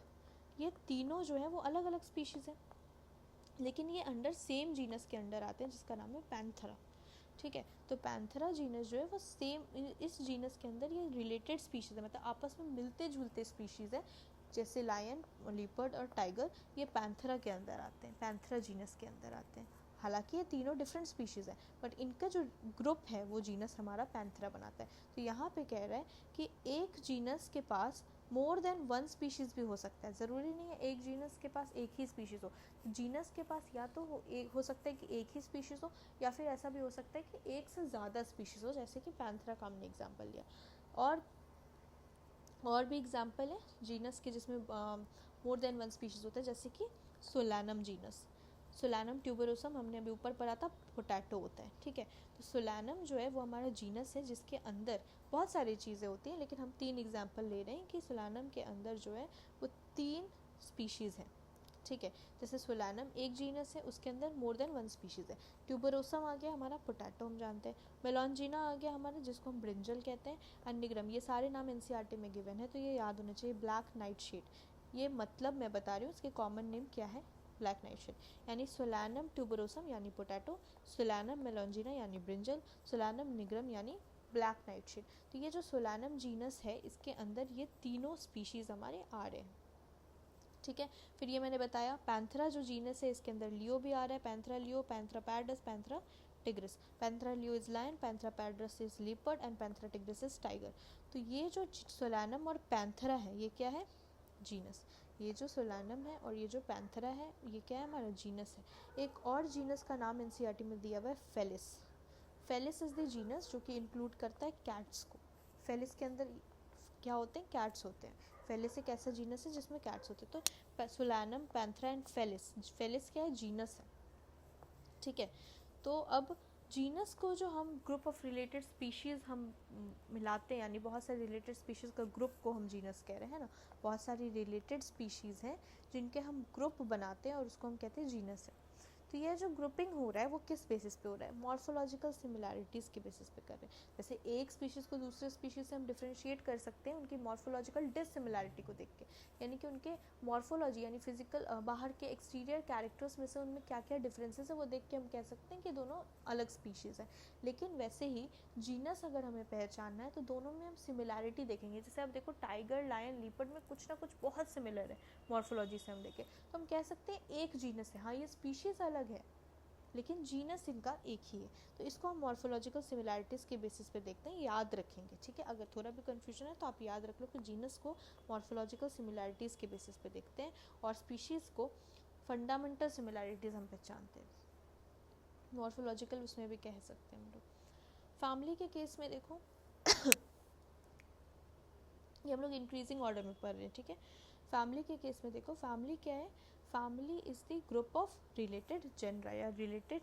ये तीनों जो है वो अलग अलग स्पीशीज़ हैं, लेकिन ये अंडर सेम जीनस के अंडर आते हैं जिसका नाम है पैंथेरा। ठीक है, तो पैंथेरा जीनस जो है वो सेम, इस जीनस के अंदर ये रिलेटेड स्पीशीज़ है, मतलब आपस में मिलते जुलते स्पीशीज़ है। जैसे लायन, लीपर्ड और टाइगर ये पैंथेरा के अंदर आते हैं, पैंथेरा जीनस के अंदर आते हैं। हालांकि ये तीनों डिफरेंट स्पीशीज़ है, बट इनका जो ग्रुप है वो जीनस हमारा पैंथेरा बनाता है। तो यहाँ पे कह रहा है कि एक जीनस के पास मोर देन वन स्पीशीज़ भी हो सकता है, ज़रूरी नहीं है एक जीनस के पास एक ही स्पीशीज़ हो। जीनस के पास या तो हो सकता है कि एक ही स्पीशीज़ हो, या फिर ऐसा भी हो सकता है कि एक से ज़्यादा स्पीशीज़ हो, जैसे कि पैंथेरा का हमने एग्जाम्पल लिया। और भी एग्जाम्पल है जीनस के जिसमें मोर देन वन स्पीशीज़ होता है, जैसे कि सोलैनम जीनस। सोलैनम ट्यूबरोसम हमने अभी ऊपर पढ़ा था, पोटैटो होता है। ठीक है, तो सोलैनम जो है वो हमारा जीनस है जिसके अंदर बहुत सारी चीज़ें होती हैं, लेकिन हम 3 एग्जाम्पल ले रहे हैं कि सोलैनम के अंदर जो है वो 3 स्पीशीज़ हैं। ठीक है, जैसे सोलैनम एक जीनस है, उसके अंदर मोर देन वन स्पीशीज़ है। ट्यूबरोसम आ गया हमारा, पोटैटो हम जानते हैं। मेलॉन्जिना आ गया हमारा, जिसको हम ब्रिंजल कहते हैं। एंड निग्रम, ये सारे नाम एनसीईआरटी में गिवन है, तो ये याद होना चाहिए। ब्लैक नाइट शेड, ये मतलब मैं बता रही हूँ, इसके कॉमन नेम क्या है, ब्लैक नाइट शेड। यानी सोलैनम ट्यूबरोसम यानी पोटैटो, सोलैनम मेलॉन्जिना यानी ब्रिंजल, सोलैनम निग्रम यानी ब्लैक नाइट शेड। तो ये जो सोलैनम जीनस है इसके अंदर ये तीनों स्पीशीज़ हमारे आ रहे हैं। ठीक है, फिर ये मैंने बताया पैंथेरा जो जीनस है इसके अंदर लियो भी आ रहा है, Panthera leo, Panthera pardus, Panthera tigris. Panthera leo is lion, Panthera pardus is leopard and Panthera tigris is tiger. तो ये जो सोलैनम और पैंथेरा है ये क्या है, जीनस। ये जो सोलैनम है और ये जो पैंथेरा है ये क्या है, हमारा जीनस है। एक और जीनस का नाम एनसीईआरटी में दिया हुआ है, Felis. Felis is the genus जो कि इंक्लूड करता है कैट्स को। फेलिस के अंदर क्या होते हैं, कैट्स होते हैं। फेलिस एक ऐसा जीनस है जिसमें कैट्स होते हैं। तो Solanum, Panthera and Felis, Felis क्या है, जीनस है। ठीक है, तो अब जीनस को जो हम ग्रुप ऑफ रिलेटेड स्पीशीज़ हम मिलाते हैं, यानी बहुत सारे रिलेटेड स्पीशीज़ का ग्रुप को हम जीनस कह रहे हैं ना, बहुत सारी रिलेटेड स्पीशीज़ हैं जिनके हम ग्रुप बनाते हैं और उसको हम कहते हैं जीनस है। तो ये जो ग्रुपिंग हो रहा है वो किस बेसिस पे हो रहा है, मॉर्फोलॉजिकल सिमिलैरिटीज़ के बेसिस पे कर रहे हैं। जैसे एक स्पीशीज़ को दूसरे स्पीशीज़ से हम डिफ्रेंशिएट कर सकते हैं उनकी मॉर्फोलॉजिकल डिसिमिलैरिटी को देख के, यानी कि उनके मॉर्फोलॉजी यानी फिजिकल बाहर के एक्सटीरियर कैरेक्टर्स में से उनमें क्या क्या डिफरेंसेस है वो देख के हम कह सकते हैं कि दोनों अलग स्पीशीज़ हैं। लेकिन वैसे ही जीनस अगर हमें पहचानना है तो दोनों में हम सिमिलैरिटी देखेंगे। जैसे आप देखो टाइगर, लायन, लीपर्ड में कुछ ना कुछ बहुत सिमिलर है मॉर्फोलॉजी से हम देखें, तो हम कह सकते हैं एक जीनस है। हाँ, ये स्पीशीज़ अलग है लेकिन जीनस इनका एक ही है। तो इसको हम मॉर्फोलॉजिकल सिमिलैरिटीज़ के बेसिस पे देखते हैं, याद रखेंगे। ठीक है, अगर थोड़ा भी कन्फ्यूजन है तो आप याद रख लो कि जीनस को मॉर्फोलॉजिकल सिमिलैरिटीज़ के बेसिस पे देखते हैं और स्पीशीज़ को फंडामेंटल सिमिलैरिटीज़ हम पहचानते हैं, मॉर्फोलॉजिकल उसमें भी कह सकते हैं हम लोग। फैमिली के केस में देखो ये हम लोग इंक्रीजिंग ऑर्डर में पढ़ रहे हैं। ठीक है, फैमिली के केस में देखो, फैमिली क्या है, family is the group of related genera या रिलेटेड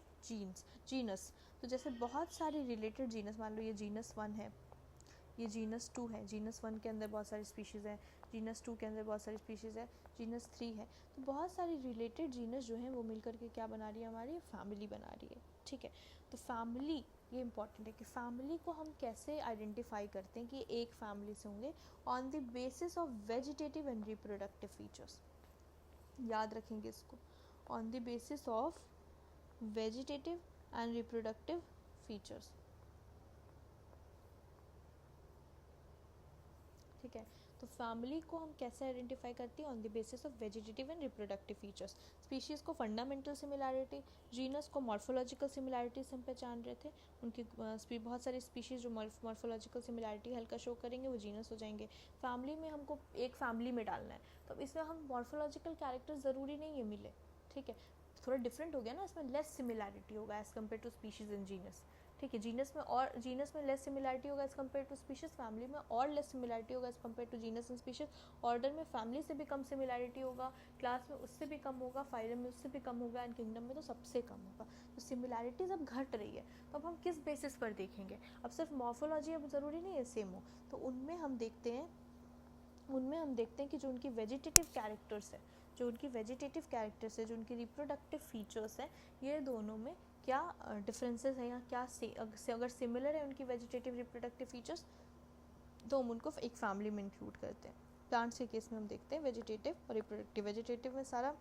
जीनस। तो जैसे बहुत सारे रिलेटेड जीनस, मान लो ये जीनस 1 है, ये जीनस 2 है, जीनस 1 के अंदर बहुत सारी स्पीशीज़ है, जीनस 2 के अंदर बहुत सारी स्पीशीज़ है, जीनस 3 है। तो बहुत सारी रिलेटेड जीनस जो हैं वो मिलकर के क्या बना रही है, हमारी फैमिली बना रही है। ठीक है, तो फैमिली ये इंपॉर्टेंट है कि फैमिली को हम कैसे आइडेंटिफाई करते हैं कि एक फैमिली से होंगे, on the basis of vegetative and reproductive features. याद रखेंगे इसको, on the basis of vegetative and reproductive features. ठीक है, तो फैमिली को हम कैसे आइडेंटिफाई करते हैं, on the basis of vegetative and reproductive features. Species को फंडामेंटल सिमिलैरिटी, जीनस को मॉर्फोलॉजिकल सिमिलैरिटी से हम पहचान रहे थे। उनकी बहुत सारी स्पीशीज़ जो मॉर्फोलॉजिकल सिमिलैरिटी हल्का शो करेंगे वो जीनस हो जाएंगे। फैमिली में हमको एक फैमिली में डालना है, तो इसमें हम मॉर्फोलॉजिकल कैरेक्टर ज़रूरी नहीं है मिले। ठीक है, थोड़ा डिफरेंट हो गया ना, इसमें लेस सिमिलैरिटी होगा as compare to species in genus. ठीक है, जीनस में लेस सिमिलैरिटी होगा as compare to species, family में और लेस सिमिलैरिटी होगा as compare to genus and species. Order में फैमिली से भी कम सिमिलैरिटी होगा, क्लास में उससे भी कम होगा, फाइलम में उससे भी कम होगा, एंड किंगडम में तो सबसे कम होगा। तो सिमिलैरिटीज़ अब घट रही है, तो अब हम किस बेसिस पर देखेंगे, अब सिर्फ मॉर्फोलॉजी अब ज़रूरी नहीं है सेम हो, तो उनमें हम देखते हैं कि जो उनकी वेजिटेटिव कैरेक्टर्स है, जो उनकी रिप्रोडक्टिव फीचर्स हैं, ये दोनों में क्या डिफरेंसेस हैं या क्या अगर सिमिलर है उनकी वेजिटेटिव रिप्रोडक्टिव फीचर्स तो हम उनको एक फैमिली में इंक्लूड करते हैं। प्लांट्स के केस में हम देखते हैं वेजिटेटिव और रिप्रोडक्टिव। वेजिटेटिव में सारा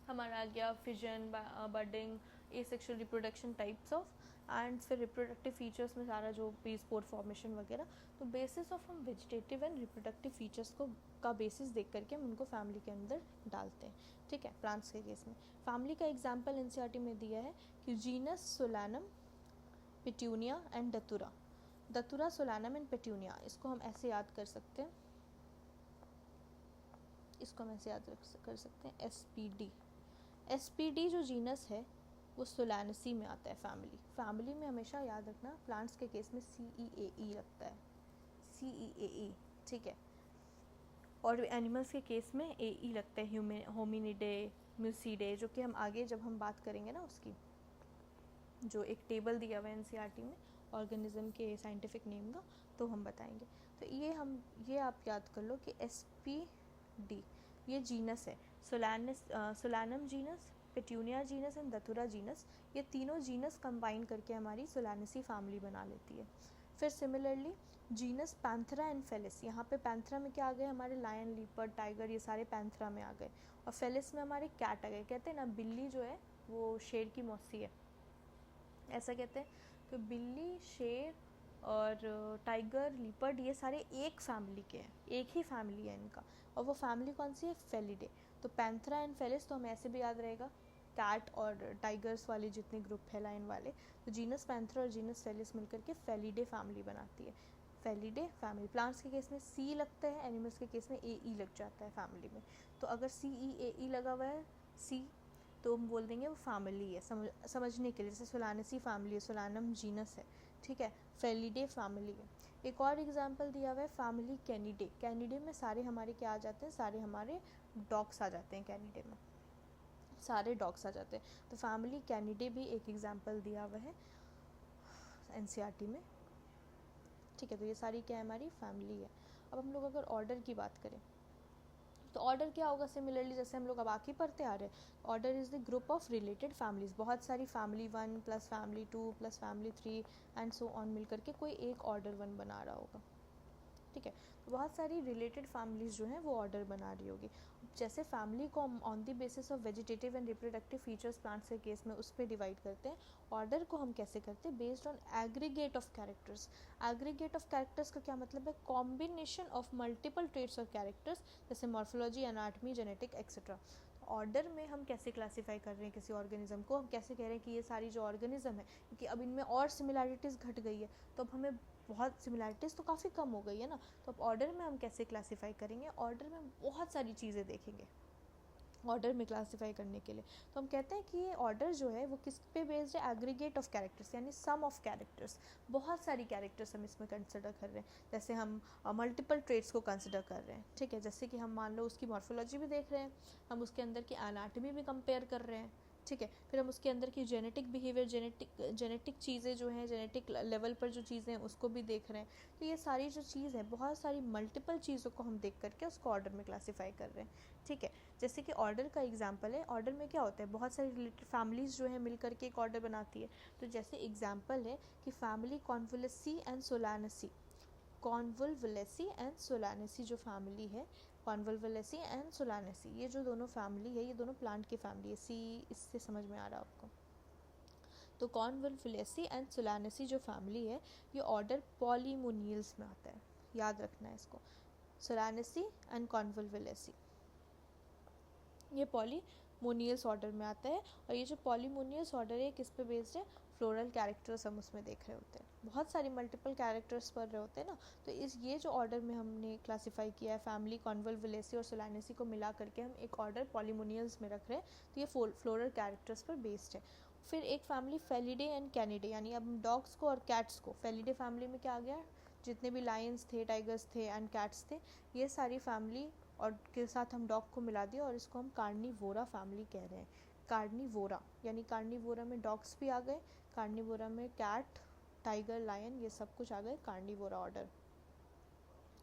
हमारा आ गया fission, budding, asexual reproduction types of, and फिर रिप्रोडक्टिव फीचर्स में सारा जो भी स्पोर फॉर्मेशन वगैरह। तो बेसिस ऑफ हम वेजिटेटिव एंड रिप्रोडक्टिव फीचर्स को का बेसिस देख करके हम उनको फैमिली के अंदर डालते हैं, ठीक है। प्लांट्स के केस में फैमिली का एग्जांपल एनसीईआरटी में दिया है कि genus solanum, पिट्यूनिया and दतुरा। दतुरा, solanum and पिट्यूनिया, इसको हम ऐसे याद कर सकते हैं, इसको हम ऐसे याद कर सकते हैं SPD। SPD जो जीनस है वो सोलानेसी में आता है। फैमिली में हमेशा याद रखना प्लांट्स के केस में CEAE लगता है, CEAE, ठीक है। और एनिमल्स के केस में AE लगता है, होमिनिडे, म्यूसिडे, जो कि हम आगे जब हम बात करेंगे ना उसकी, जो एक टेबल दिया हुआ है एनसीईआरटी में ऑर्गेनिज्म के साइंटिफिक नेम का, तो हम बताएंगे। तो ये आप याद कर लो कि SPD ये जीनस है। Solanum genus, पिट्यूनिया genus and दतुरा genus, ये तीनों जीनस कंबाइन करके हमारी सोलानेसी फैमिली बना लेती है। फिर similarly genus Panthera and Felis, यहाँ पे पैंथरा में क्या आ गए हमारे लायन, लीपर्ड, टाइगर, ये सारे पैंथरा में आ गए। और फेलिस में हमारे कैट आ गए। कहते हैं ना बिल्ली जो है वो शेर की मौसी है, ऐसा कहते हैं कि बिल्ली, शेर और टाइगर, लीपर्ड, ये सारे एक फैमिली के हैं, एक ही फैमिली है इनका। और वो फैमिली कौन सी है? फेलिडे। तो पैंथरा एंड फेलिस तो हमें ऐसे भी याद रहेगा, कैट और टाइगर्स वाले जितने ग्रुप है लाइन वाले, तो जीनस पैंथरा और जीनस फेलिस मिलकर के फेलिडे फैमिली बनाती है। Felidae family. प्लांट्स के केस में C लगता है, एनिमल्स के केस में AE लग जाता है फैमिली में। तो अगर CEAE लगा हुआ है C, तो हम बोल देंगे वो फैमिली है, समझने के लिए। जैसे सोलानेसी फैमिली है, सोलानम जीनस है, ठीक है। फेलिडे फैमिली है। एक और एग्जांपल दिया हुआ है फैमिली कैनिडे। कैनिडे में सारे हमारे क्या आ जाते हैं? सारे हमारे डॉग्स आ जाते हैं। कैनिडे में सारे डॉग्स आ जाते हैं। तो फैमिली कैनिडे भी एक एग्जांपल दिया हुआ है एनसीईआरटी में, ठीक है। तो ये सारी क्या है? हमारी फैमिली है। अब हम लोग अगर ऑर्डर की बात करें तो ऑर्डर क्या होगा? सिमिलरली जैसे हम लोग अब आगे पढ़ते आ रहे हैं, order is the group of related families. बहुत सारी family 1 plus family 2 plus family 3 and so on मिल करके कोई एक ऑर्डर 1 बना रहा होगा, ठीक है। तो बहुत सारी रिलेटेड फैमिलीज जो हैं वो ऑर्डर बना रही होगी। जैसे फैमिली को on the basis of vegetative and reproductive features plants के केस में उस पर डिवाइड करते हैं, ऑर्डर को हम कैसे करते हैं? Based on aggregate of characters. Aggregate of characters का क्या मतलब है? कॉम्बिनेशन ऑफ मल्टीपल ट्रेट्स और कैरेक्टर्स, जैसे morphology, anatomy, genetic etcetera. Order में हम कैसे क्लासीफाई कर रहे हैं किसी ऑर्गेनिज्म को? हम कैसे कह रहे हैं कि ये सारी जो ऑर्गेनिज्म है, क्योंकि अब इनमें और सिमिलैरिटीज़ घट गई है, तो अब हमें बहुत सिमिलैरिटीज़ तो काफ़ी कम हो गई है ना। तो अब ऑर्डर में हम कैसे क्लासीफाई करेंगे? ऑर्डर में हम बहुत सारी चीज़ें देखेंगे ऑर्डर में क्लासीफाई करने के लिए। तो हम कहते हैं कि ये ऑर्डर जो है वो किस पे बेस्ड है? एग्रीगेट ऑफ कैरेक्टर्स, यानी सम ऑफ कैरेक्टर्स। बहुत सारी कैरेक्टर्स हम इसमें कंसिडर कर रहे हैं। जैसे हम मल्टीपल ट्रेट्स को कंसिडर कर रहे हैं, ठीक है। जैसे कि हम मान लो उसकी मॉर्फोलॉजी भी देख रहे हैं, हम उसके अंदर की एनाटमी भी कंपेयर कर रहे हैं, ठीक है। फिर हम उसके अंदर की जेनेटिक बिहेवियर, जेनेटिक चीज़ें जो हैं, जेनेटिक लेवल पर जो चीज़ें हैं उसको भी देख रहे हैं। तो ये सारी जो चीज़ है, बहुत सारी मल्टीपल चीज़ों को हम देख करके उसको ऑर्डर में क्लासीफाई कर रहे हैं, ठीक है। जैसे कि ऑर्डर का एग्जांपल है, ऑर्डर में क्या होता है? बहुत सारी रिलेटेड फैमिलीज़ जो है मिल करके एक ऑर्डर बनाती है। तो जैसे एग्जांपल है कि family Convolvulaceae and Solanaceae, Convolvulaceae and Solanaceae जो फैमिली है, कॉन्वोल्वेसी एंड सोलानेसी, ये जो दोनों फैमिली है, ये दोनों प्लांट की फैमिली है। इससे समझ में आ रहा है आपको? तो कॉन्वोल्वेसी एंड सोलानेसी जो फैमिली है, ये ऑर्डर पॉलीमोनियल्स में आता है, याद रखना है इसको। सोलानेसी एंड कॉन्वोल्वेसी ये पॉलीमोनियल्स ऑर्डर में आता है। और ये जो पॉलीमोनियल्स ऑर्डर है किस पे बेस्ड है? फ्लोरल कैरेक्टर्स हम उसमें देख रहे होते हैं, बहुत सारी मल्टीपल कैरेक्टर्स पढ़ रहे होते हैं ना। तो ये जो ऑर्डर में हमने क्लासीफाई किया है फैमिली कॉन्वोल्वेसी और सोलानेसी को मिला करके हम एक ऑर्डर पॉलीमोनियल्स में रख रहे हैं, तो ये फ्लोरल कैरेक्टर्स पर बेस्ड है। फिर एक फैमिली फेलिडे एंड कैनिडे, यानी अब डॉग्स को और कैट्स को, फेलिडे फैमिली में क्या आ गया? जितने भी लायंस थे, टाइगर्स थे एंड कैट्स थे, ये सारी फैमिली और के साथ हम डॉग को मिला दिया और इसको हम कार्निवोरा फैमिली कह रहे हैं। कार्निवोरा यानी कार्निवोरा में डॉग्स भी आ गए, कार्निवोरा में कैट, टाइगर, लायन, ये सब कुछ आ गए कार्निवोरा ऑर्डर,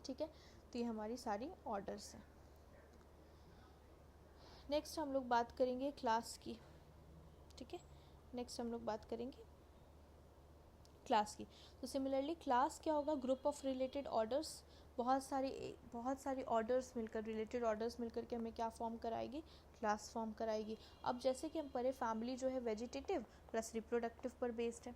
ठीक है। तो ये हमारी सारी ऑर्डर्स हैं। नेक्स्ट हम लोग बात करेंगे क्लास की। ठीक है, नेक्स्ट हम लोग बात करेंगे क्लास की। तो सिमिलरली क्लास क्या होगा, ग्रुप ऑफ रिलेटेड ऑर्डर्स, बहुत सारी ऑर्डर्स मिलकर, रिलेटेड ऑर्डर्स मिलकर के हमें क्या फॉर्म कराएगी, क्लास फॉर्म कराएगी। अब जैसे कि हम पढ़े फैमिली जो है वेजिटेटिव प्लस रिप्रोडक्टिव पर बेस्ड है,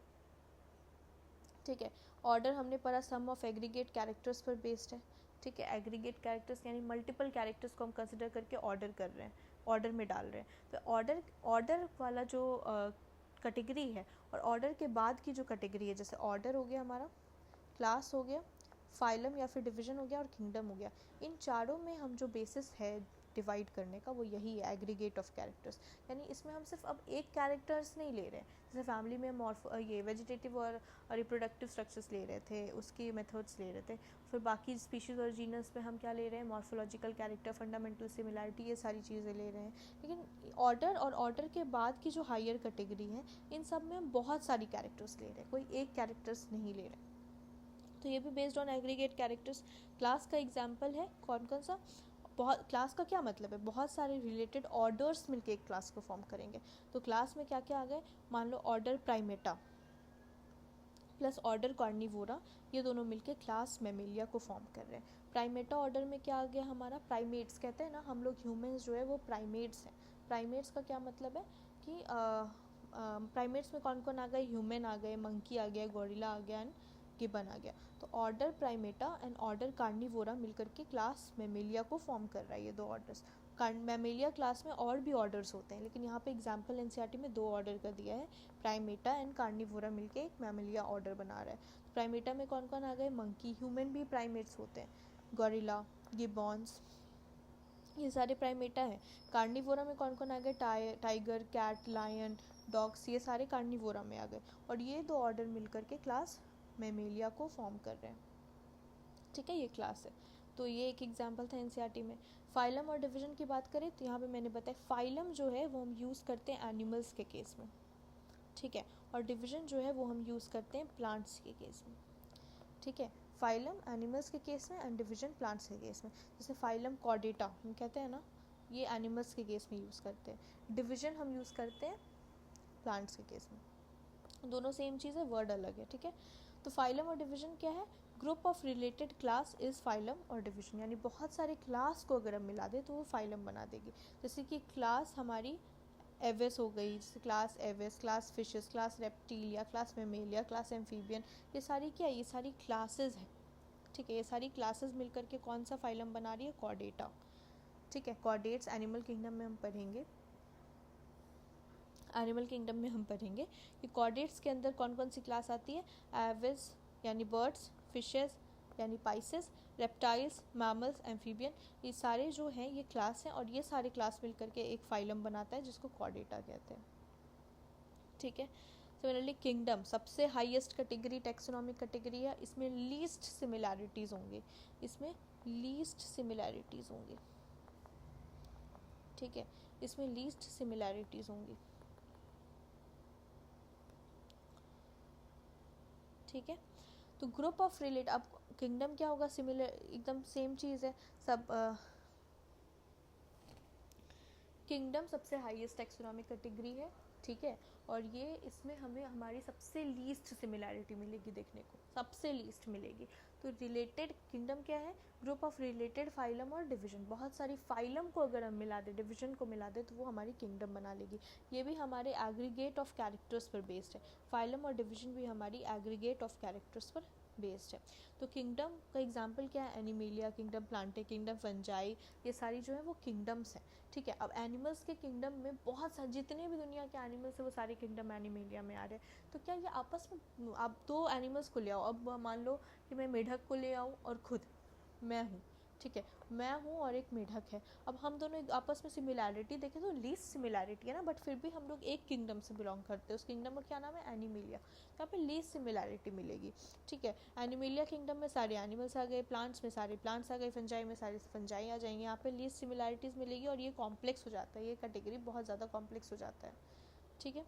ठीक है। ऑर्डर हमने पढ़ा सम ऑफ एग्रीगेट कैरेक्टर्स पर बेस्ड है, ठीक है। एग्रीगेट कैरेक्टर्स यानी मल्टीपल कैरेक्टर्स को हम कंसिडर करके ऑर्डर कर रहे हैं, ऑर्डर में डाल रहे हैं। तो ऑर्डर वाला जो कैटेगरी है और ऑर्डर के बाद की जो कैटेगरी है, जैसे ऑर्डर हो गया हमारा, क्लास हो गया, फाइलम या फिर डिवीजन हो गया और किंगडम हो गया, इन चारों में हम जो बेसिस है डिवाइड करने का वो यही है, एग्रीगेट ऑफ कैरेक्टर्स। यानी इसमें हम सिर्फ अब एक कैरेक्टर्स नहीं ले रहे हैं, जैसे फैमिली में ये वेजिटेटिव और रिप्रोडक्टिव स्ट्रक्चर्स ले रहे थे, उसकी मेथड्स ले रहे थे, फिर बाकी स्पीशीज़ और जीनस में हम क्या ले रहे हैं, मॉर्फोलॉजिकल कैरेक्टर, फंडामेंटल सिमिलैरिटी, ये सारी चीज़ें ले रहे हैं। लेकिन ऑर्डर और ऑर्डर के बाद की जो हायर कैटेगरी है, इन सब में हम बहुत सारी कैरेक्टर्स ले रहे हैं, कोई एक कैरेक्टर्स नहीं ले रहे। तो ये भी based on aggregate characters. Class का एग्जाम्पल है कौन कौन सा, बहुत, क्लास का क्या मतलब है, बहुत सारे रिलेटेड ऑर्डर्स मिलके एक क्लास को फॉर्म करेंगे। तो क्लास में क्या क्या आ गए, मान लो order Primata plus order Carnivora, ये दोनों मिलके क्लास मैमेलिया को फॉर्म कर रहे हैं। प्राइमेटा ऑर्डर में क्या आ गया हमारा, प्राइमेट्स, कहते हैं ना हम लोग ह्यूमंस जो है वो प्राइमेट्स हैं। प्राइमेट्स का क्या मतलब है कि प्राइमेट्स में कौन कौन आ गए, ह्यूमन आ गए, मंकी आ गया, गोरिल्ला आ गया एंड गिबन आ गया। तो order Primata and order Carnivora मिलकर के क्लास मैमेलिया को फॉर्म कर रहा है, ये दो ऑर्डर्स। मैमेलिया क्लास में और भी ऑर्डर्स होते हैं, लेकिन यहाँ पे एग्जाम्पल एनसीईआरटी में 2 ऑर्डर का दिया है, प्राइमेटा एंड कार्निवोरा मिलके एक मैमेलिया ऑर्डर बना रहा है। प्राइमेटा में कौन कौन आ गए, मंकी, ह्यूमन भी प्राइमेट्स होते हैं, गोरिल्ला, गिबॉन्स, ये सारे प्राइमेटा हैं। कार्निवोरा में कौन कौन आ गए, टाइगर, कैट, लायन, डॉग्स, ये सारे कार्निवोरा में आ गए। और ये 2 ऑर्डर मिलकर के क्लास मैमेलिया को फॉर्म कर रहे हैं, ठीक है, ये क्लास है। तो ये एक एग्जांपल था एनसीईआरटी में। फाइलम और डिवीजन की बात करें तो यहाँ पे मैंने बताया फाइलम जो है वो हम यूज़ करते हैं एनिमल्स के केस में, ठीक है, और डिवीजन जो है वो हम यूज़ करते हैं प्लांट्स के केस में, ठीक है। फाइलम एनिमल्स के केस में एंड डिवीजन प्लांट्स के केस में। जैसे फाइलम कॉर्डेटा हम कहते हैं ना, ये एनिमल्स के केस में यूज़ करते हैं, डिवीजन हम यूज़ करते हैं प्लांट्स के केस में। दोनों सेम चीज़ है, वर्ड अलग है, ठीक है। तो फाइलम और डिवीजन क्या है, group of related class is phylum और डिवीजन, यानी बहुत सारे क्लास को अगर हम मिला दें तो वो फाइलम बना देगी। जैसे कि क्लास हमारी एवेस हो गई, जैसे class Aves, class fishes, class Reptilia, class Mammalia, class amphibian, ये सारी क्या है, ये सारी क्लासेस हैं, ठीक है। ये सारी क्लासेस मिलकर के कौन सा फाइलम बना रही है, कॉर्डेटा, ठीक है। कॉर्डेट्स एनिमल किंगडम में हम पढ़ेंगे, एनिमल किंगडम में हम पढ़ेंगे कि कॉर्डेट्स के अंदर कौन कौन सी क्लास आती है, एविस यानी बर्ड्स, फिशेस यानी पाइसेस, रेप्टाइल्स, मैमल्स, एम्फीबियन, ये सारे जो हैं ये क्लास हैं, और ये सारे क्लास मिलकर के एक फाइलम बनाता है जिसको कॉर्डेटा कहते हैं, ठीक है। सिमिलरली किंगडम सबसे हाईएस्ट कैटेगरी, टैक्सोनॉमिक कैटेगरी है, इसमें लीस्ट सिमिलैरिटीज़ होंगी, इसमें लीस्ट सिमिलैरिटीज़ होंगी, ठीक है, इसमें लीस्ट सिमिलैरिटीज़ होंगी, ठीक है। तो ग्रुप ऑफ रिलेट, अब किंगडम क्या होगा, सिमिलर, एकदम सेम चीज़ है सब। किंगडम सबसे हाईएस्ट टैक्सोनॉमिक कैटेगरी है, ठीक है, और ये इसमें हमें हमारी सबसे लीस्ट सिमिलैरिटी मिलेगी, देखने को सबसे लीस्ट मिलेगी। तो रिलेटेड किंगडम क्या है, ग्रुप ऑफ रिलेटेड फाइलम और डिवीजन, बहुत सारी फाइलम को अगर हम मिला दें, डिवीजन को मिला दें, तो वो हमारी किंगडम बना लेगी। ये भी हमारे एग्रीगेट ऑफ कैरेक्टर्स पर बेस्ड है, फाइलम और डिवीजन भी हमारी एग्रीगेट ऑफ कैरेक्टर्स पर बेस्ड है। तो किंगडम का एग्जाम्पल क्या है, animalia kingdom, Plantae kingdom, fungi, ये सारी जो है वो किंगडम्स हैं, ठीक है। अब एनिमल्स के किंगडम में बहुत सारे, जितने भी दुनिया के एनिमल्स हैं वो सारे किंगडम एनिमेलिया में आ रहे हैं। तो क्या ये आपस में, आप 2 एनिमल्स को ले आओ, अब मान लो कि मैं मेढक को ले आऊँ और खुद मैं हूँ, ठीक है, मैं हूँ और एक मेढक है। अब हम दोनों आपस में सिमिलैरिटी देखें तो लीस्ट सिमिलैरिटी है ना, बट फिर भी हम लोग एक किंगडम से बिलोंग करते हैं, उस किंगडम का क्या नाम है, एनिमेलिया। यहाँ पे लीस्ट सिमिलैरिटी मिलेगी, ठीक है। एनिमेलिया किंगडम में सारे एनिमल्स आ गए, प्लांट्स में सारे प्लांट्स आ गए, फंजाई में सारे फंजाई आ जाएंगे, यहाँ पे लीस्ट सिमिलैरिटीज़ मिलेगी, और ये कॉम्प्लेक्स हो जाता है, ये कैटेगरी बहुत ज़्यादा कॉम्प्लेक्स हो जाता है, ठीक है।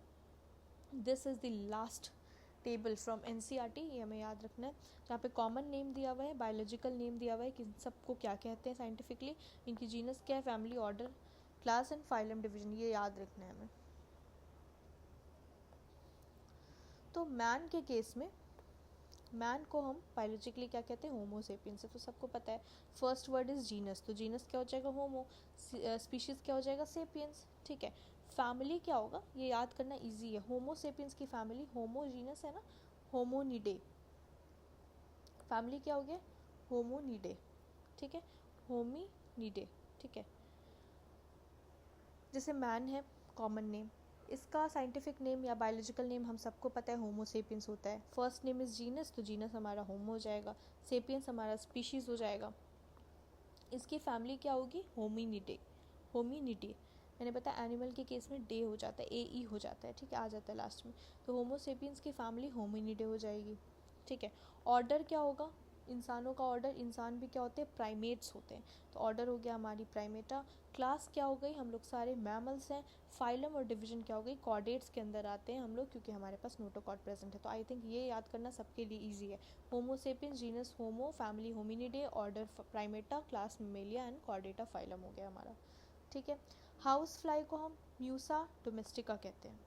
This is the last table from NCERT, ये हमें याद रखना है, जहाँ पे कॉमन नेम दिया हुआ है, बायोलॉजिकल नेम दिया हुआ है कि सबको क्या कहते हैं साइंटिफिकली, इनकी जीनस क्या है, family, order, class and phylum, division, ये याद रखना है हमें। तो मैन के केस में मैन को हम बायोलॉजिकली क्या कहते हैं, होमो सेपियंस, तो सबको पता है। फर्स्ट वर्ड इज जीनस, तो जीनस क्या हो जाएगा, होमो, स्पीशीज क्या हो जाएगा, सेपियंस, ठीक है। फैमिली क्या होगा, ये याद करना इजी है, होमो सेपियंस की फैमिली, होमो जीनस है ना, होमोनिडे, फैमिली क्या हो गया, होमोनिडे, ठीक है, होमिनिडे, ठीक है। जैसे मैन है कॉमन नेम, इसका साइंटिफिक नेम या बायोलॉजिकल नेम हम सबको पता है, होमो सेपियंस होता है। फर्स्ट नेम इज़ जीनस, तो जीनस हमारा होमो हो जाएगा, सेपियंस हमारा स्पीशीज़ हो जाएगा। इसकी फैमिली क्या होगी, होमिनिडे, होमिनिडे। मैंने बताया एनिमल के केस में डे हो जाता है, ए ई हो जाता है, ठीक है, आ जाता है लास्ट में। तो होमो सेपियंस की फैमिली होमिनिडे हो जाएगी, ठीक है। ऑर्डर क्या होगा, इंसानों का ऑर्डर, इंसान भी क्या होते हैं, प्राइमेट्स होते हैं, तो ऑर्डर हो गया हमारी प्राइमेटा। क्लास क्या हो गई, हम लोग सारे मैमल्स हैं। फाइलम और डिवीजन क्या हो गई, कॉर्डेट्स के अंदर आते हैं हम लोग, क्योंकि हमारे पास नोटोकॉर्ड प्रेजेंट है। तो आई थिंक ये याद करना सबके लिए ईजी है। Homo sapiens, genus Homo, family Hominidae, order Primata, class Mammalia and Chordata phylum हो गया हमारा, ठीक है। हाउस फ्लाई को हम म्यूसा डोमेस्टिका कहते हैं,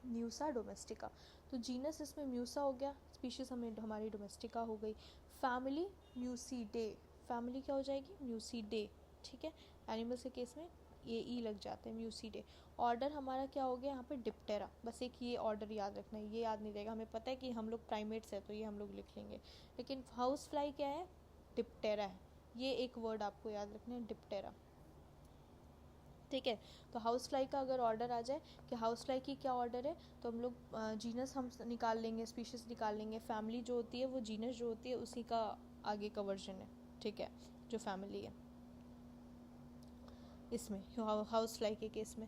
म्यूसा डोमेस्टिका, तो जीनस इसमें म्यूसा हो गया, स्पीशीज हमें हमारी डोमेस्टिका हो गई। फैमिली म्यूसीडे, फैमिली क्या हो जाएगी, म्यूसीडे, ठीक है। एनिमल्स के केस में ये ई लग जाते हैं, म्यूसीडे। ऑर्डर हमारा क्या हो गया यहाँ पे, डिप्टेरा, बस एक ये ऑर्डर याद रखना है, ये याद नहीं रहेगा, हमें पता है कि हम लोग प्राइमेट्स है तो ये हम लोग लिख लेंगे, लेकिन हाउस फ्लाई क्या है, डिप्टेरा है, ये एक वर्ड आपको याद रखना है, डिप्टेरा, ठीक है। तो हाउस फ्लाई का अगर ऑर्डर आ जाए कि हाउस फ्लाई की क्या ऑर्डर है, तो हम लोग जीनस हम निकाल लेंगे, स्पीशीज निकाल लेंगे, फैमिली जो होती है वो जीनस जो होती है उसी का आगे का वर्जन है, ठीक है, जो फैमिली है इसमें हाउस फ्लाई के केस में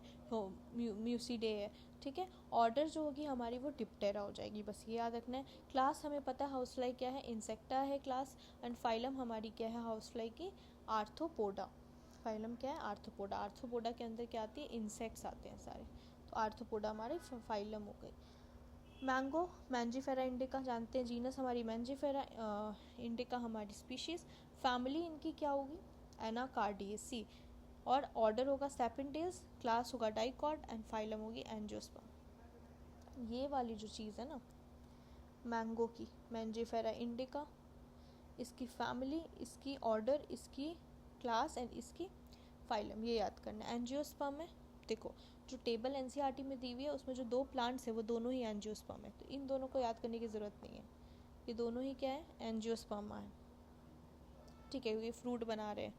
म्यूसीडे है, ठीक है। ऑर्डर जो होगी हमारी वो डिप्टेरा हो जाएगी, बस ये याद रखना है। क्लास हमें पता है हाउस फ्लाई क्या है, इंसेक्टा है क्लास, एंड फाइलम हमारी क्या है हाउस फ्लाई की, आर्थ्रोपोडा, फाइलम क्या है, आर्थ्रोपोडा, आर्थ्रोपोडा के अंदर क्या आती है, इंसेक्ट्स आते हैं सारे, तो आर्थ्रोपोडा हमारी फाइलम हो गई। मैंगो, मैंजीफेरा इंडिका जानते हैं, जीनस हमारी मैंजीफेरा, इंडिका हमारी स्पीशीज़, फैमिली इनकी क्या होगी, एनाकार्डियेसी, और ऑर्डर होगा सेपेंटेल्स, क्लास होगा डाइकॉट, एंड फाइलम होगी एंजियोस्पर्म। ये वाली जो चीज़ है ना मैंगो की, मैंजीफेरा इंडिका, इसकी फैमिली, इसकी ऑर्डर, इसकी क्लास एंड इसकी फाइलम, ये याद करना है। एंजियोस्पर्म में देखो जो टेबल एनसीईआरटी में दी हुई है उसमें जो दो प्लांट्स है वो दोनों ही एंजियोस्पर्म है, तो इन दोनों को याद करने की ज़रूरत नहीं है, ये दोनों ही क्या है, एंजियोस्पर्म है, ठीक है, क्योंकि फ्रूट बना रहे हैं,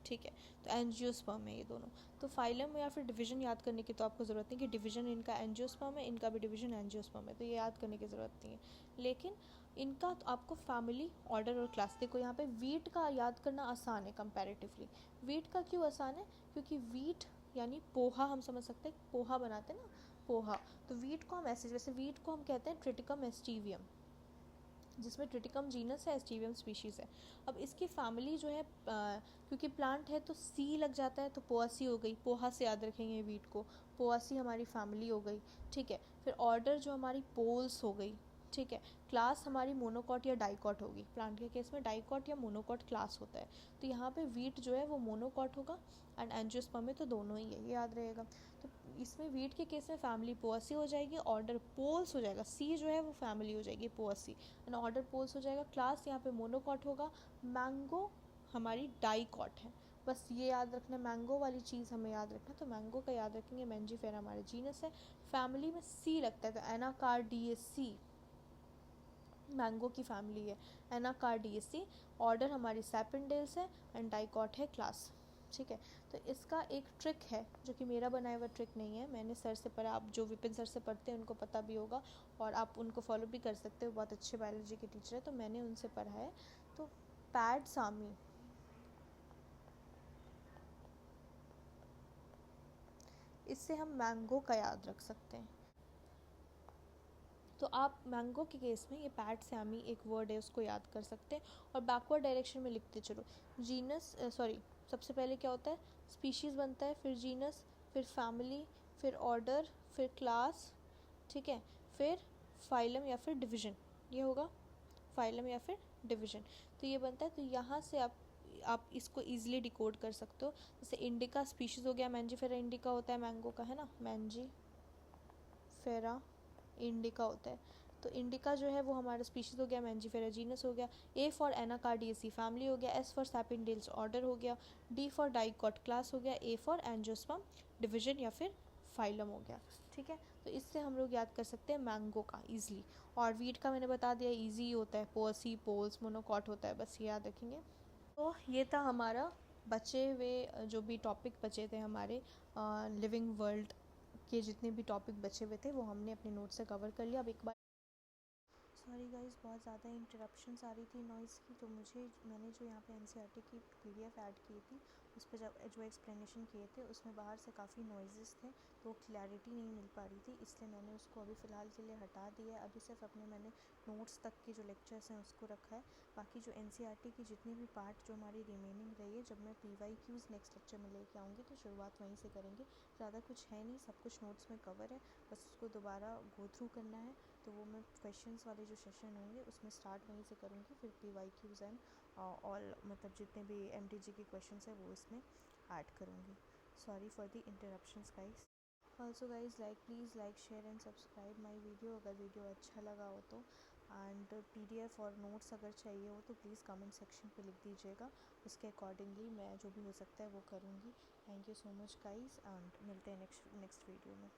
ठीक है, तो एंजियोस्पर्म है ये दोनों। तो फाइलम या फिर डिवीजन याद करने की तो आपको ज़रूरत नहीं कि डिवीजन इनका एंजियोस्पर्म है, इनका भी डिवीजन एंजियोस्पर्म है, तो ये याद करने की ज़रूरत नहीं है। लेकिन इनका तो आपको फैमिली, ऑर्डर और क्लास, देखो यहाँ पे वीट का याद करना आसान है कंपैरेटिवली। वीट का क्यों आसान है, क्योंकि वीट यानी पोहा, हम समझ सकते हैं पोहा बनाते हैं ना, पोहा, तो वीट को हम ऐसे, जैसे वीट को हम कहते हैं ट्रिटिकम एस्टीवियम, जिसमें ट्रिटिकम जीनस है, एस्टीवियम स्पीशीज़ है। अब इसकी फैमिली जो है क्योंकि प्लांट है तो सी लग जाता है, तो पोआसी हो गई, पोहा से याद रखेंगे वीट को, पोआसी हमारी फैमिली हो गई, ठीक है। फिर ऑर्डर जो हमारी पोल्स हो गई, ठीक है। क्लास हमारी मोनोकॉट या डाइकॉट होगी, प्लांट के केस में डाइकॉट या मोनोकॉट क्लास होता है, तो यहाँ पे वीट जो है वो मोनोकॉट होगा, एंड एंजियोस्पर्म में तो दोनों ही है, ये याद रहेगा। तो इसमें वीट के केस में फैमिली पोआसी हो जाएगी, ऑर्डर पोल्स हो जाएगा, सी जो है वो फैमिली हो जाएगी पोआसी, एंड ऑर्डर पोल्स हो जाएगा। क्लास यहाँ पे मोनोकॉट होगा, मैंगो हमारी डाइकॉट है, बस ये याद रखना, मैंगो वाली चीज़ हमें याद रखना, तो मैंगो का याद रखेंगे, मैंजीफेरा हमारे जीनस है, फैमिली में सी लगता है तो एनाकार्डियेसी मैंगो की फैमिली है, एनाकार्डियेसी, ऑर्डर हमारी सैपेंडेल्स है, एंड डाइकॉट है क्लास, ठीक है। तो इसका एक ट्रिक है जो कि मेरा बनाया हुआ ट्रिक नहीं है, मैंने सर से पढ़ा, आप जो विपिन सर से पढ़ते हैं उनको पता भी होगा और आप उनको फॉलो भी कर सकते हो, बहुत अच्छे बायोलॉजी के टीचर है, तो मैंने उनसे पढ़ा है। तो पैड सामी, इससे हम मैंगो का याद रख सकते हैं। तो आप मैंगो के केस में ये पैड सैमी एक वर्ड है उसको याद कर सकते हैं, और बैकवर्ड डायरेक्शन में लिखते चलो, जीनस सॉरी सबसे पहले क्या होता है, स्पीशीज़ बनता है, फिर जीनस, फिर फैमिली, फिर ऑर्डर, फिर क्लास, ठीक है, फिर फाइलम या फिर डिवीजन, ये होगा फाइलम या फिर डिवीजन, तो ये बनता है। तो यहाँ से आप इसको ईजिली डिकोड कर सकते हो, जैसे इंडिका स्पीशीज़ हो गया, मैंजीफेरा इंडिका होता है मैंगो का, है ना, मैंजीफेरा इंडिका होता है। तो इंडिका जो है वो हमारा स्पीशीज़ हो गया, मैंजीफेरा जीनस हो गया। ए फॉर एनाकार्डियेसी फैमिली हो गया। एस फॉर सैपिनडेल्स ऑर्डर हो गया। डी फॉर डाइकॉट क्लास हो गया। ए फॉर एंजियोस्पर्म डिवीजन या फिर फाइलम हो गया। ठीक है, तो इससे हम लोग याद कर सकते हैं मैंगो का ईजिली। और वीट का मैंने बता दिया ईजी होता है, पोसी पोल्स मोनोकॉट होता है, बस ये याद रखेंगे। तो ये था हमारा बचे हुए जो भी टॉपिक बचे थे हमारे लिविंग वर्ल्ड के जितने भी टॉपिक बचे हुए थे वो हमने अपने नोट से कवर कर लिया। अब एक बार सॉरी गाइस, बहुत ज़्यादा इंटरप्शंस आ रही थी नॉइज़ की, तो मैंने जो यहाँ पे एनसीईआरटी की पीडीएफ ऐड की थी उस पर जब जो एक्सप्लेनेशन किए थे उसमें बाहर से काफ़ी नॉइज़ेस थे तो क्लैरिटी नहीं मिल पा रही थी, इसलिए मैंने उसको अभी फ़िलहाल के लिए हटा दिया है। अभी सिर्फ मैंने नोट्स तक के जो लेक्चर्स हैं उसको रखा है। बाकी जो एनसीईआरटी की जितनी भी पार्ट जो हमारी रिमेनिंग रही है, जब मैं पीवाईक्यूज़ नेक्स्ट लेक्चर में लेके आऊँगी तो शुरुआत वहीं से करेंगे। ज़्यादा कुछ है नहीं, सब कुछ नोट्स में कवर है, बस उसको दोबारा गो थ्रू करना है। तो वो मैं क्वेश्चंस वाले जो सेशन होंगे उसमें स्टार्ट वहीं से करूँगी, फिर पीवाईक्यूज़ एंड ऑल मतलब जितने भी एमटीजी के क्वेश्चंस हैं वो इसमें ऐड करूँगी। Sorry for the interruptions guys. Also guys please like share and subscribe my video अगर वीडियो अच्छा लगा हो तो। एंड पीडीएफ और नोट्स अगर चाहिए हो तो प्लीज़ कमेंट सेक्शन पे लिख दीजिएगा, उसके अकॉर्डिंगली मैं जो भी हो सकता है वो करूँगी। Thank you so much guys and मिलते हैं नेक्स्ट वीडियो में।